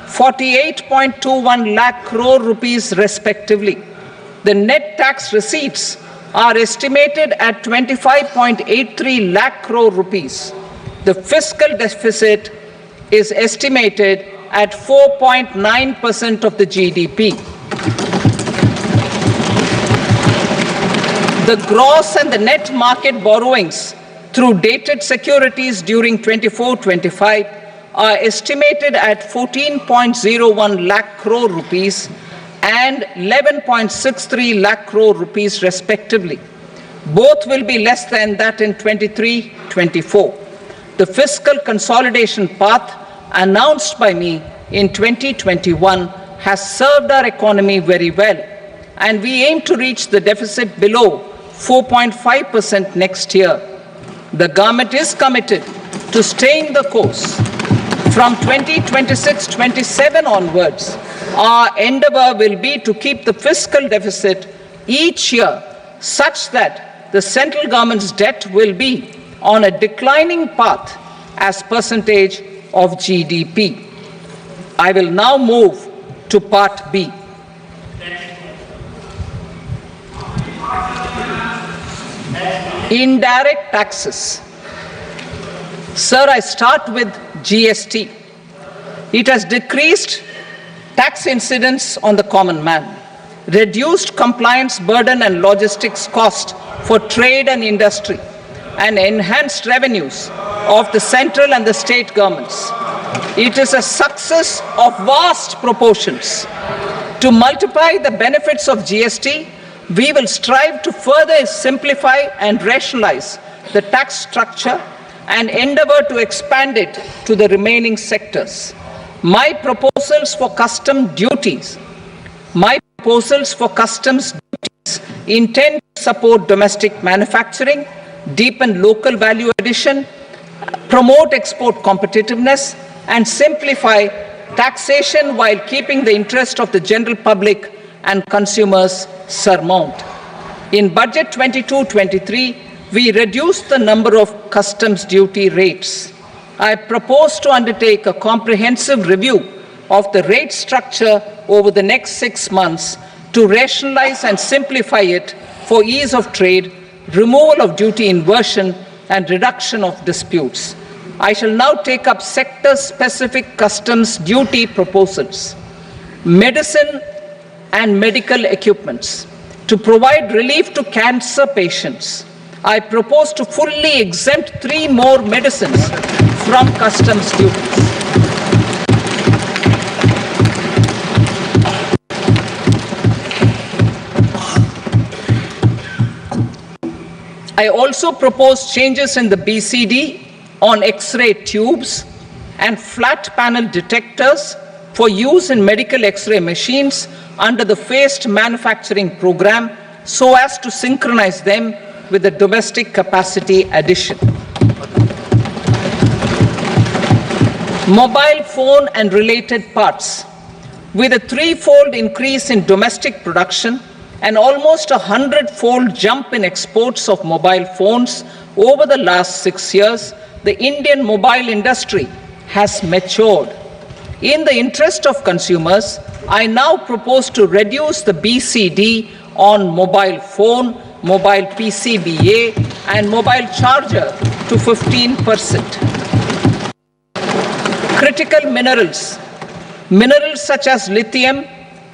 48.21 lakh crore rupees respectively. The net tax receipts are estimated at 25.83 lakh crore rupees. The fiscal deficit is estimated at 4.9% of the GDP. The gross and the net market borrowings through dated securities during 24-25 are estimated at 14.01 lakh crore rupees and 11.63 lakh crore rupees respectively. Both will be less than that in 23-24. The fiscal consolidation path announced by me in 2021 has served our economy very well, and we aim to reach the deficit below 4.5% next year. The government is committed to staying the course. From 2026-27 onwards, our endeavor will be to keep the fiscal deficit each year such that the central government's debt will be on a declining path as percentage of GDP. I will now move to Part B. Indirect taxes. Sir, I start with GST. It has decreased tax incidence on the common man, reduced compliance burden and logistics cost for trade and industry, and enhanced revenues of the central and the state governments. It is a success of vast proportions. To multiply the benefits of GST, we will strive to further simplify and rationalize the tax structure and endeavor to expand it to the remaining sectors. My proposals for customs duties intend to support domestic manufacturing, deepen local value addition, promote export competitiveness, and simplify taxation while keeping the interest of the general public and consumers surmount. In Budget 22-23, we reduced the number of customs duty rates. I propose to undertake a comprehensive review of the rate structure over the next 6 months to rationalize and simplify it for ease of trade, removal of duty inversion, and reduction of disputes. I shall now take up sector-specific customs duty proposals. Medicine and medical equipments. To provide relief to cancer patients, I propose to fully exempt 3 more medicines from customs duties. I also propose changes in the BCD on X-ray tubes and flat panel detectors for use in medical X-ray machines under the phased manufacturing program so as to synchronize them with the domestic capacity addition. Mobile phone and related parts. With a 3-fold increase in domestic production and almost a 100-fold jump in exports of mobile phones over the last 6 years, the Indian mobile industry has matured. In the interest of consumers, I now propose to reduce the BCD on mobile phone, mobile PCBA, and mobile charger to 15%. Critical minerals. Minerals such as lithium,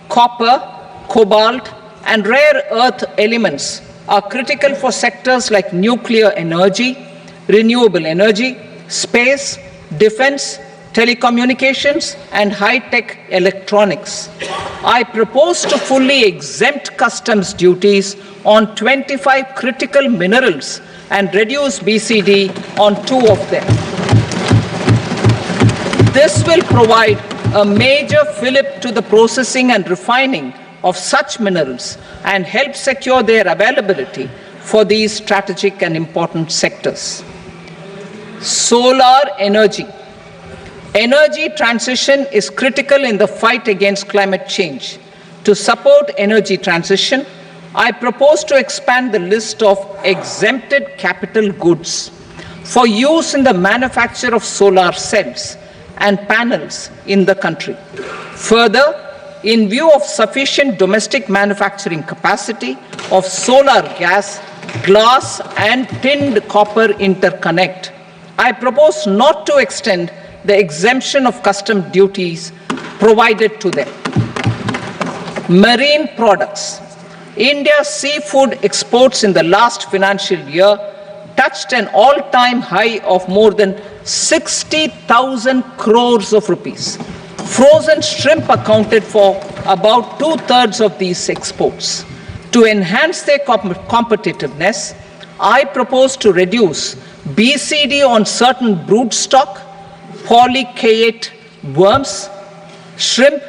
copper, cobalt, and rare earth elements are critical for sectors like nuclear energy, renewable energy, space, defense, telecommunications, and high-tech electronics. I propose to fully exempt customs duties on 25 critical minerals and reduce BCD on 2 of them. This will provide a major fillip to the processing and refining of such minerals and help secure their availability for these strategic and important sectors. Solar energy. Energy transition is critical in the fight against climate change. To support energy transition, I propose to expand the list of exempted capital goods for use in the manufacture of solar cells and panels in the country. Further, in view of sufficient domestic manufacturing capacity of solar gas, glass, and tinned copper interconnect, I propose not to extend the exemption of custom duties provided to them. Marine products. India's seafood exports in the last financial year touched an all-time high of more than 60,000 crores of rupees. Frozen shrimp accounted for about 2/3 of these exports. To enhance their competitiveness, I propose to reduce BCD on certain broodstock, polychaete worms, shrimp,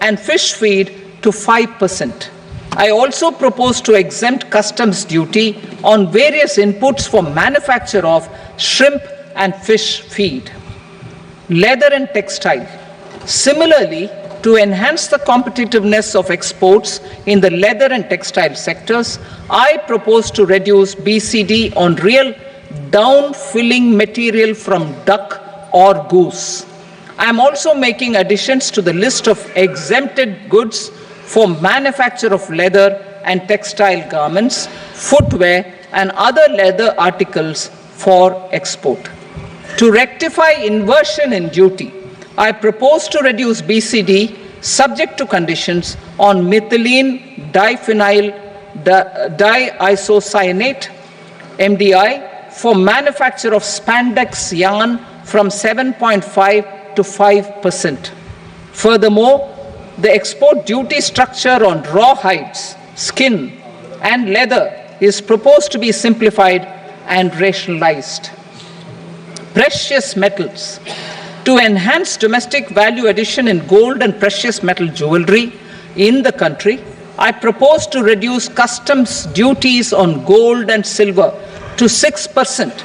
and fish feed to 5%. I also propose to exempt customs duty on various inputs for manufacture of shrimp and fish feed. Leather and textile. Similarly, to enhance the competitiveness of exports in the leather and textile sectors, I propose to reduce BCD on real down-filling material from duck or goose. I am also making additions to the list of exempted goods for manufacture of leather and textile garments, footwear, and other leather articles for export. To rectify inversion in duty, I propose to reduce BCD subject to conditions on methylene diphenyl diisocyanate MDI for manufacture of spandex yarn from 7.5 to 5%. Furthermore, the export duty structure on raw hides, skin, and leather is proposed to be simplified and rationalized. Precious metals. To enhance domestic value addition in gold and precious metal jewelry in the country, I propose to reduce customs duties on gold and silver to 6%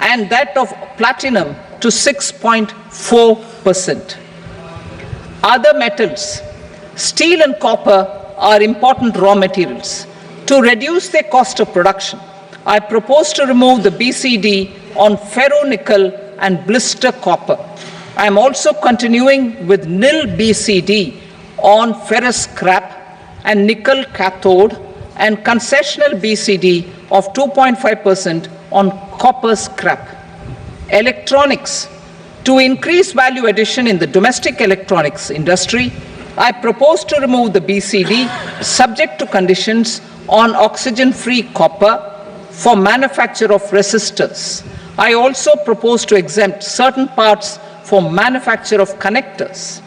and that of platinum to 6.4%. Other metals. Steel and copper are important raw materials. To reduce their cost of production, I propose to remove the BCD on ferronickel and blister copper. I am also continuing with nil BCD on ferrous scrap and nickel cathode and concessional BCD of 2.5% on copper scrap. Electronics. To increase value addition in the domestic electronics industry, I propose to remove the BCD subject to conditions on oxygen-free copper for manufacture of resistors. I also propose to exempt certain parts for manufacture of connectors.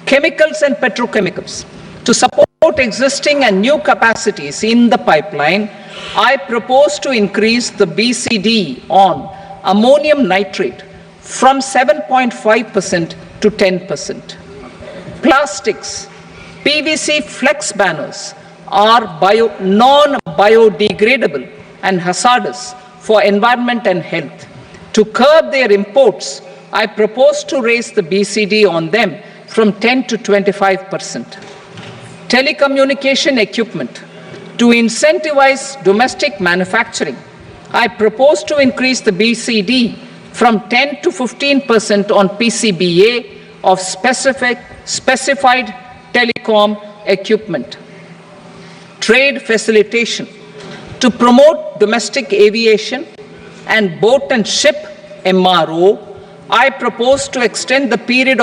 Chemicals and petrochemicals. To support existing and new capacities in the pipeline, I propose to increase the BCD on ammonium nitrate from 7.5% to 10%. Plastics. PVC flex banners are non-biodegradable and hazardous for environment and health. To curb their imports, I propose to raise the BCD on them from 10 to 25%. Telecommunication equipment. To incentivize domestic manufacturing, I propose to increase the BCD from 10 to 15% on PCBA of specified telecom equipment. Trade facilitation. To promote domestic aviation and boat and ship MRO, I propose to extend the period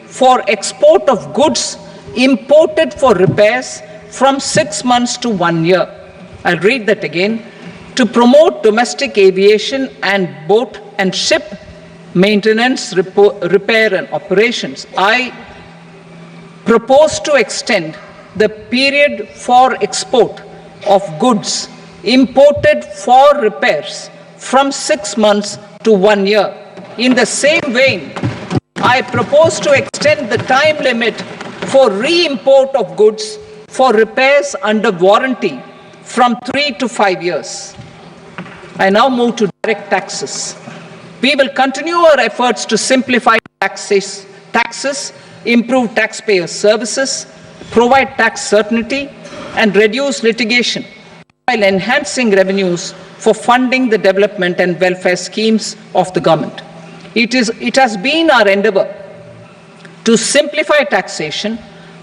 for export of goods imported for repairs from 6 months to 1 year. I'll read that again. To promote domestic aviation and boat and ship maintenance, repair and operations, I propose to extend the period for export of goods imported for repairs from 6 months to 1 year. In the same vein, I propose to extend the time limit for re-import of goods for repairs under warranty from 3 to 5 years. I now move to direct taxes. We will continue our efforts to simplify taxes, improve taxpayer services, provide tax certainty, and reduce litigation while enhancing revenues for funding the development and welfare schemes of the government. It has been our endeavor to simplify taxation.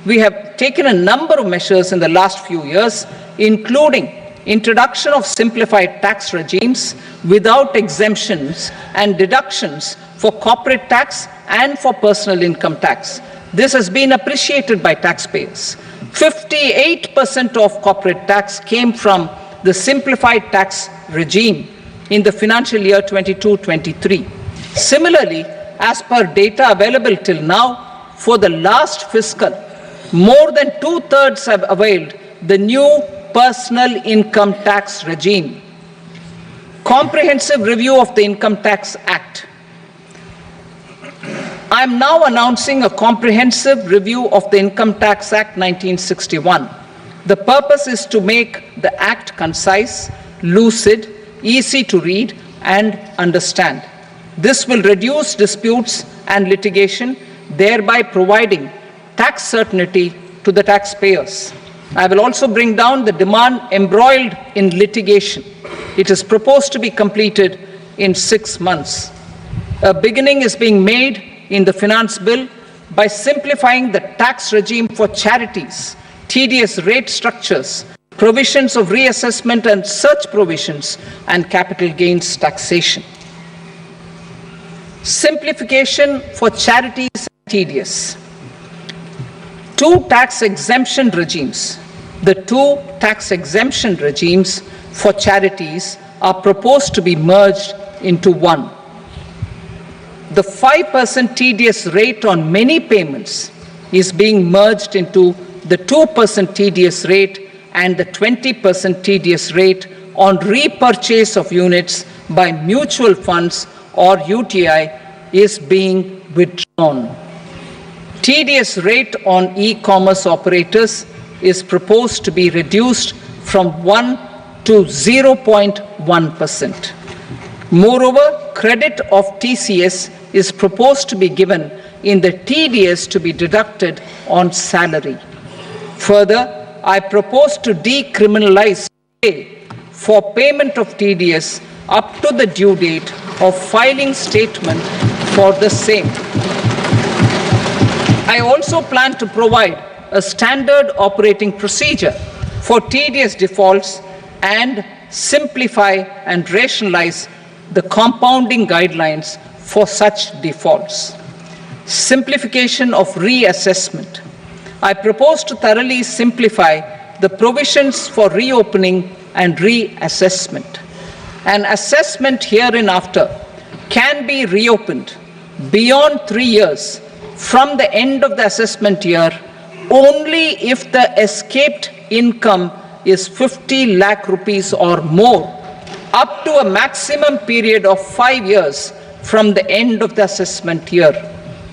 We have taken a number of measures in the last few years, including introduction of simplified tax regimes without exemptions and deductions for corporate tax and for personal income tax. This has been appreciated by taxpayers. 58% of corporate tax came from the simplified tax regime in the financial year 22-23. Similarly, as per data available till now, for the last fiscal, more than 2/3 have availed the new personal income tax regime. Comprehensive review of the Income Tax Act. I am now announcing a comprehensive review of the Income Tax Act 1961. The purpose is to make the Act concise, lucid, easy to read and understand. This will reduce disputes and litigation, thereby providing tax certainty to the taxpayers. I will also bring down the demand embroiled in litigation. It is proposed to be completed in 6 months. A beginning is being made in the finance bill by simplifying the tax regime for charities, TDS rate structures, provisions of reassessment and such provisions, and capital gains taxation. Simplification for charities and TDS. Two tax exemption regimes. The two tax exemption regimes for charities are proposed to be merged into one. The 5% TDS rate on many payments is being merged into the 2% TDS rate, and the 20% TDS rate on repurchase of units by mutual funds or UTI is being withdrawn. TDS rate on e-commerce operators is proposed to be reduced from 1 to 0.1%. Moreover, credit of TCS is proposed to be given in the TDS to be deducted on salary. Further, I propose to decriminalize pay for payment of TDS up to the due date of filing statement for the same. I also plan to provide a standard operating procedure for tedious defaults and simplify and rationalize the compounding guidelines for such defaults. Simplification of reassessment. I propose to thoroughly simplify the provisions for reopening and reassessment. An assessment hereinafter can be reopened beyond 3 years from the end of the assessment year only if the escaped income is 50 lakh rupees or more, up to a maximum period of 5 years from the end of the assessment year.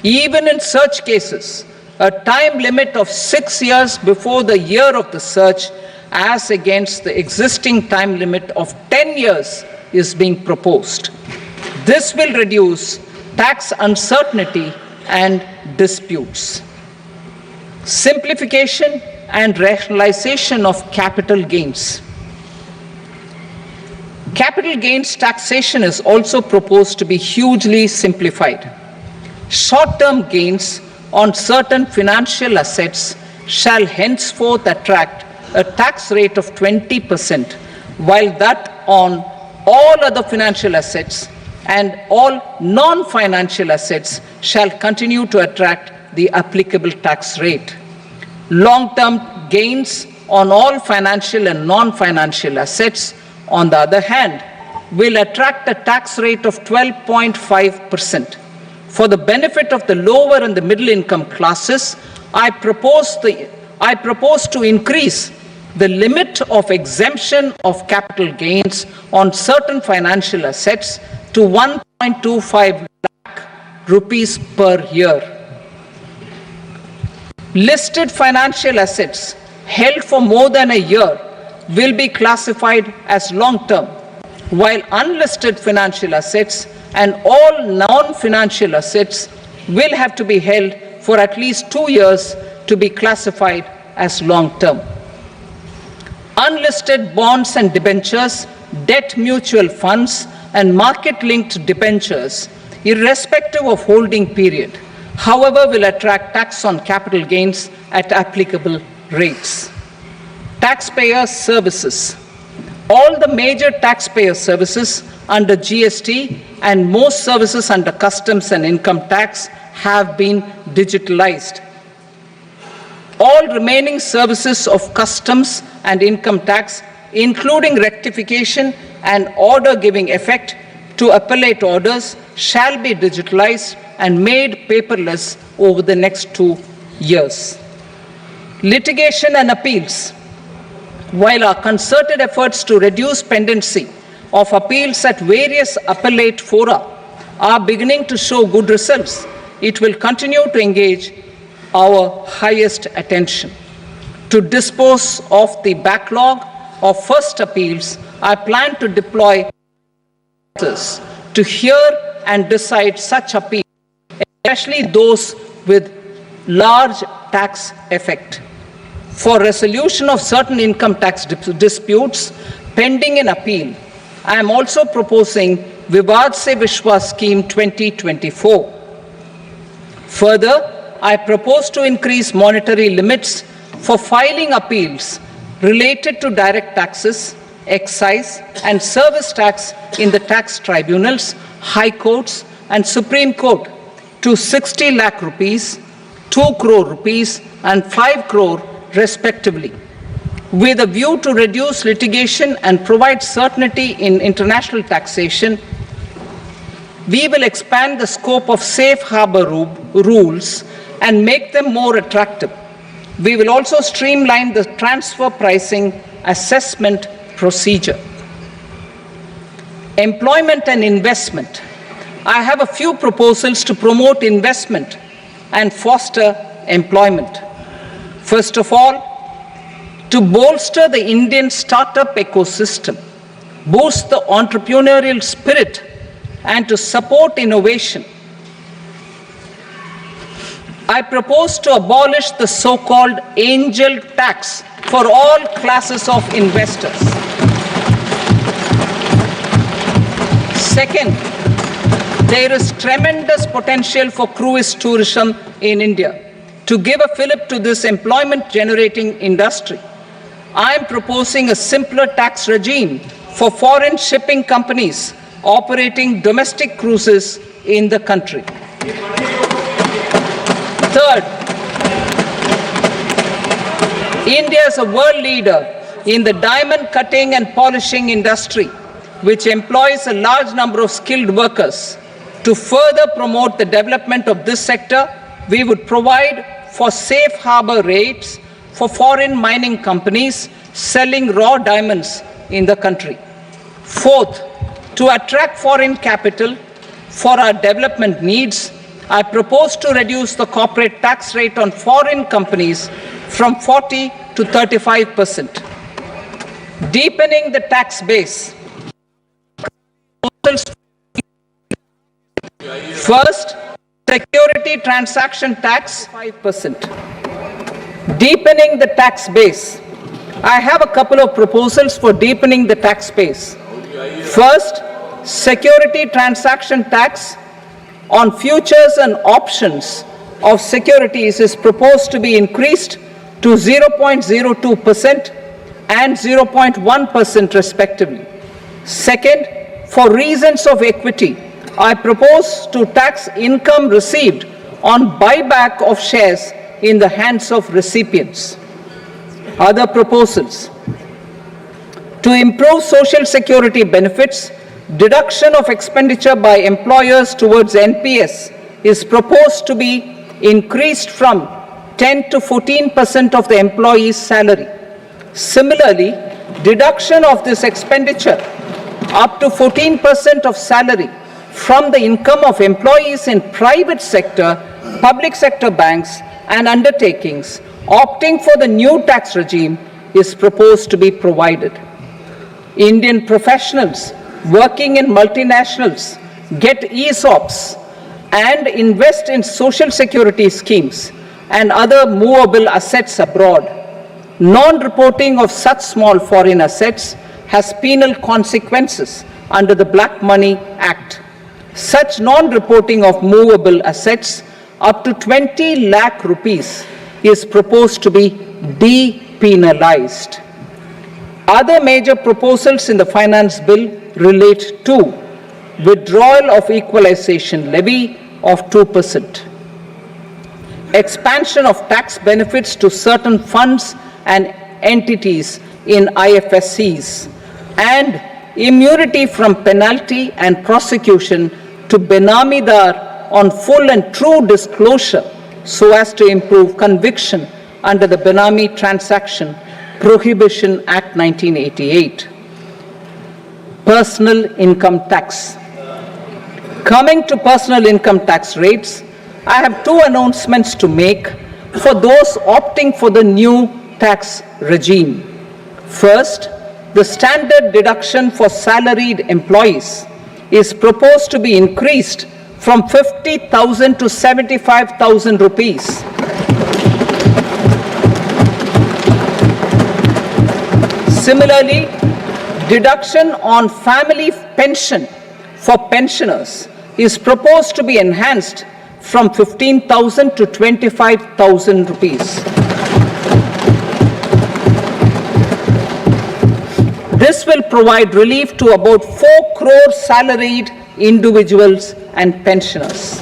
Even in such cases, a time limit of 6 years before the year of the search, as against the existing time limit of 10 years, is being proposed. This will reduce tax uncertainty and disputes. Simplification and rationalization of capital gains. Capital gains taxation is also proposed to be hugely simplified. Short-term gains on certain financial assets shall henceforth attract a tax rate of 20%, while that on all other financial assets and all non-financial assets shall continue to attract the applicable tax rate. Long-term gains on all financial and non-financial assets, on the other hand, will attract a tax rate of 12.5%. For the benefit of the lower and the middle income classes, I propose to increase the limit of exemption of capital gains on certain financial assets to 1.25 lakh rupees per year. Listed financial assets held for more than a year will be classified as long-term, while unlisted financial assets and all non-financial assets will have to be held for at least 2 years to be classified as long-term. Unlisted bonds and debentures, debt mutual funds, and market-linked debentures, irrespective of holding period, however, will attract tax on capital gains at applicable rates. Taxpayer services. All the major taxpayer services under GST and most services under customs and income tax have been digitalized. All remaining services of customs and income tax, including rectification and order giving effect to appellate orders, shall be digitalized and made paperless over the next 2 years. Litigation and appeals. While our concerted efforts to reduce pendency of appeals at various appellate fora are beginning to show good results, it will continue to engage our highest attention. To dispose of the backlog of first appeals, I plan to deploy to hear and decide such appeals, especially those with large tax effect. For resolution of certain income tax disputes pending in appeal, I am also proposing Vivad Se Vishwas Scheme 2024. Further, I propose to increase monetary limits for filing appeals related to direct taxes, excise, and service tax in the tax tribunals, high courts, and Supreme Court to 60 lakh rupees, 2 crore rupees, and 5 crore respectively, with a view to reduce litigation and provide certainty in international taxation. We will expand the scope of safe harbor rules and make them more attractive. We will also streamline the transfer pricing assessment procedure. Employment and investment. I have a few proposals to promote investment and foster employment. First of all, to bolster the Indian startup ecosystem, boost the entrepreneurial spirit, and to support innovation, I propose to abolish the so-called angel tax for all classes of investors. Second, there is tremendous potential for cruise tourism in India. To give a fillip to this employment-generating industry, I am proposing a simpler tax regime for foreign shipping companies operating domestic cruises in the country. Third, India is a world leader in the diamond cutting and polishing industry, which employs a large number of skilled workers. To further promote the development of this sector, we would provide for safe harbor rates for foreign mining companies selling raw diamonds in the country. Fourth, to attract foreign capital for our development needs, I propose to reduce the corporate tax rate on foreign companies from 40 to 35%. Deepening the tax base. First, security transaction tax 5%. Deepening the tax base. I have a couple of proposals for deepening the tax base. First, security transaction tax on futures and options of securities is proposed to be increased to 0.02% and 0.1% respectively. Second, for reasons of equity, I propose to tax income received on buyback of shares in the hands of recipients. Other proposals: to improve social security benefits, deduction of expenditure by employers towards NPS is proposed to be increased from 10 to 14% of the employee's salary. Similarly, deduction of this expenditure up to 14% of salary from the income of employees in private sector, public sector banks and undertakings opting for the new tax regime is proposed to be provided. Indian professionals working in multinationals get ESOPs and invest in social security schemes and other movable assets abroad. Non-reporting of such small foreign assets has penal consequences under the Black Money Act. Such non-reporting of movable assets up to 20 lakh rupees is proposed to be depenalized. Other major proposals in the finance bill relate to withdrawal of equalization levy of 2%, expansion of tax benefits to certain funds and entities in IFSCs, and immunity from penalty and prosecution to Benamidar on full and true disclosure so as to improve conviction under the Benami Transaction Prohibition Act 1988. Personal income tax. Coming to personal income tax rates, I have two announcements to make for those opting for the new tax regime. First, the standard deduction for salaried employees is proposed to be increased from 50,000 to 75,000 rupees. Similarly, deduction on family pension for pensioners is proposed to be enhanced from 15,000 to 25,000 rupees. This will provide relief to about 4 crore salaried individuals and pensioners.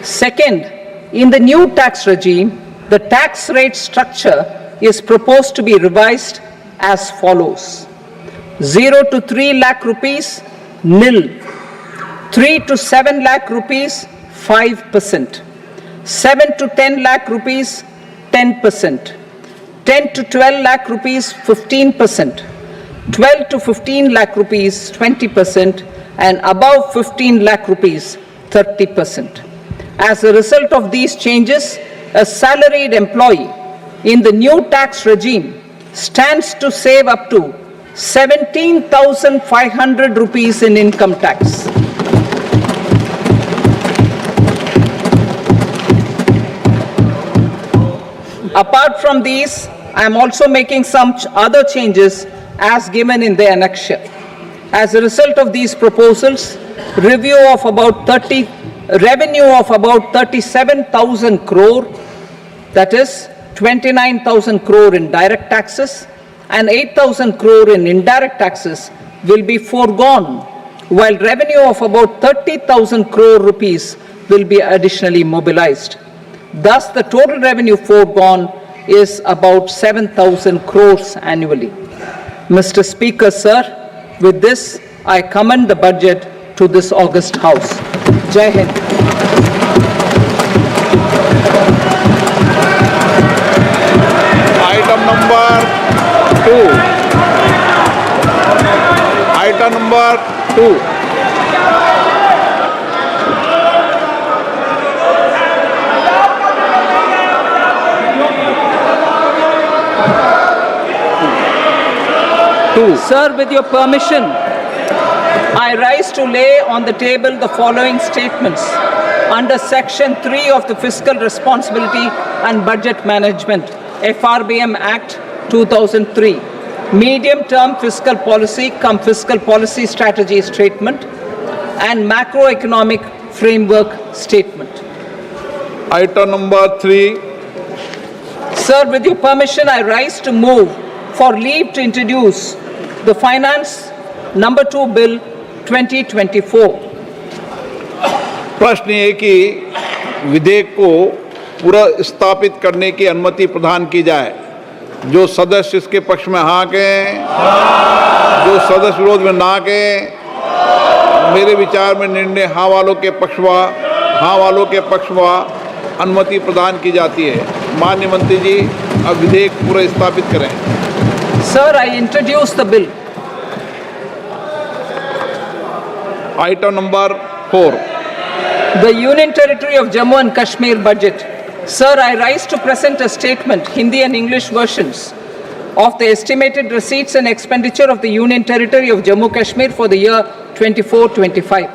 Second, in the new tax regime, the tax rate structure is proposed to be revised as follows: 0 to 3 lakh rupees, nil; 3 to 7 lakh rupees, 5%; 7 to 10 lakh rupees, 10%; 10 to 12 lakh rupees, 15%; 12 to 15 lakh rupees, 20%; and above 15 lakh rupees, 30%. As a result of these changes, a salaried employee in the new tax regime stands to save up to 17,500 rupees in income tax. Apart from these, I am also making some other changes as given in the annexure. As a result of these proposals, revenue of about 37,000 crore, that is 29,000 crore in direct taxes and 8,000 crore in indirect taxes will be foregone, while revenue of about 30,000 crore rupees will be additionally mobilized. Thus, the total revenue foregone is about 7,000 crores annually. Mr. Speaker, sir, with this, I commend the budget to this august House. Jai Hind. Item number 2. Item number 2. Sir, with your permission, I rise to lay on the table the following statements under Section 3 of the Fiscal Responsibility and Budget Management, FRBM Act 2003, Medium-Term Fiscal Policy cum Fiscal Policy Strategy Statement and Macroeconomic Framework Statement. Item number 3. Sir, with your permission, I rise to move for leave to introduce the Finance Number 2 Bill 2024. प्रश्न ये कि विधेयक को पूरा स्थापित करने की अनुमति प्रदान की जाए। जो सदस्य इसके पक्ष में हाँ कहें, जो सदस्य विरोध में ना कहें। मेरे विचार में निर्णय हाँ वालों के पक्ष में अनुमति प्रदान की जाती है। माननीय मंत्री जी, अब विधेयक पूरा स्थापित करें। Sir, I introduce the bill. Item number 4. The Union Territory of Jammu and Kashmir budget. Sir, I rise to present a statement, Hindi and English versions, of the estimated receipts and expenditure of the Union Territory of Jammu and Kashmir for the year 24-25.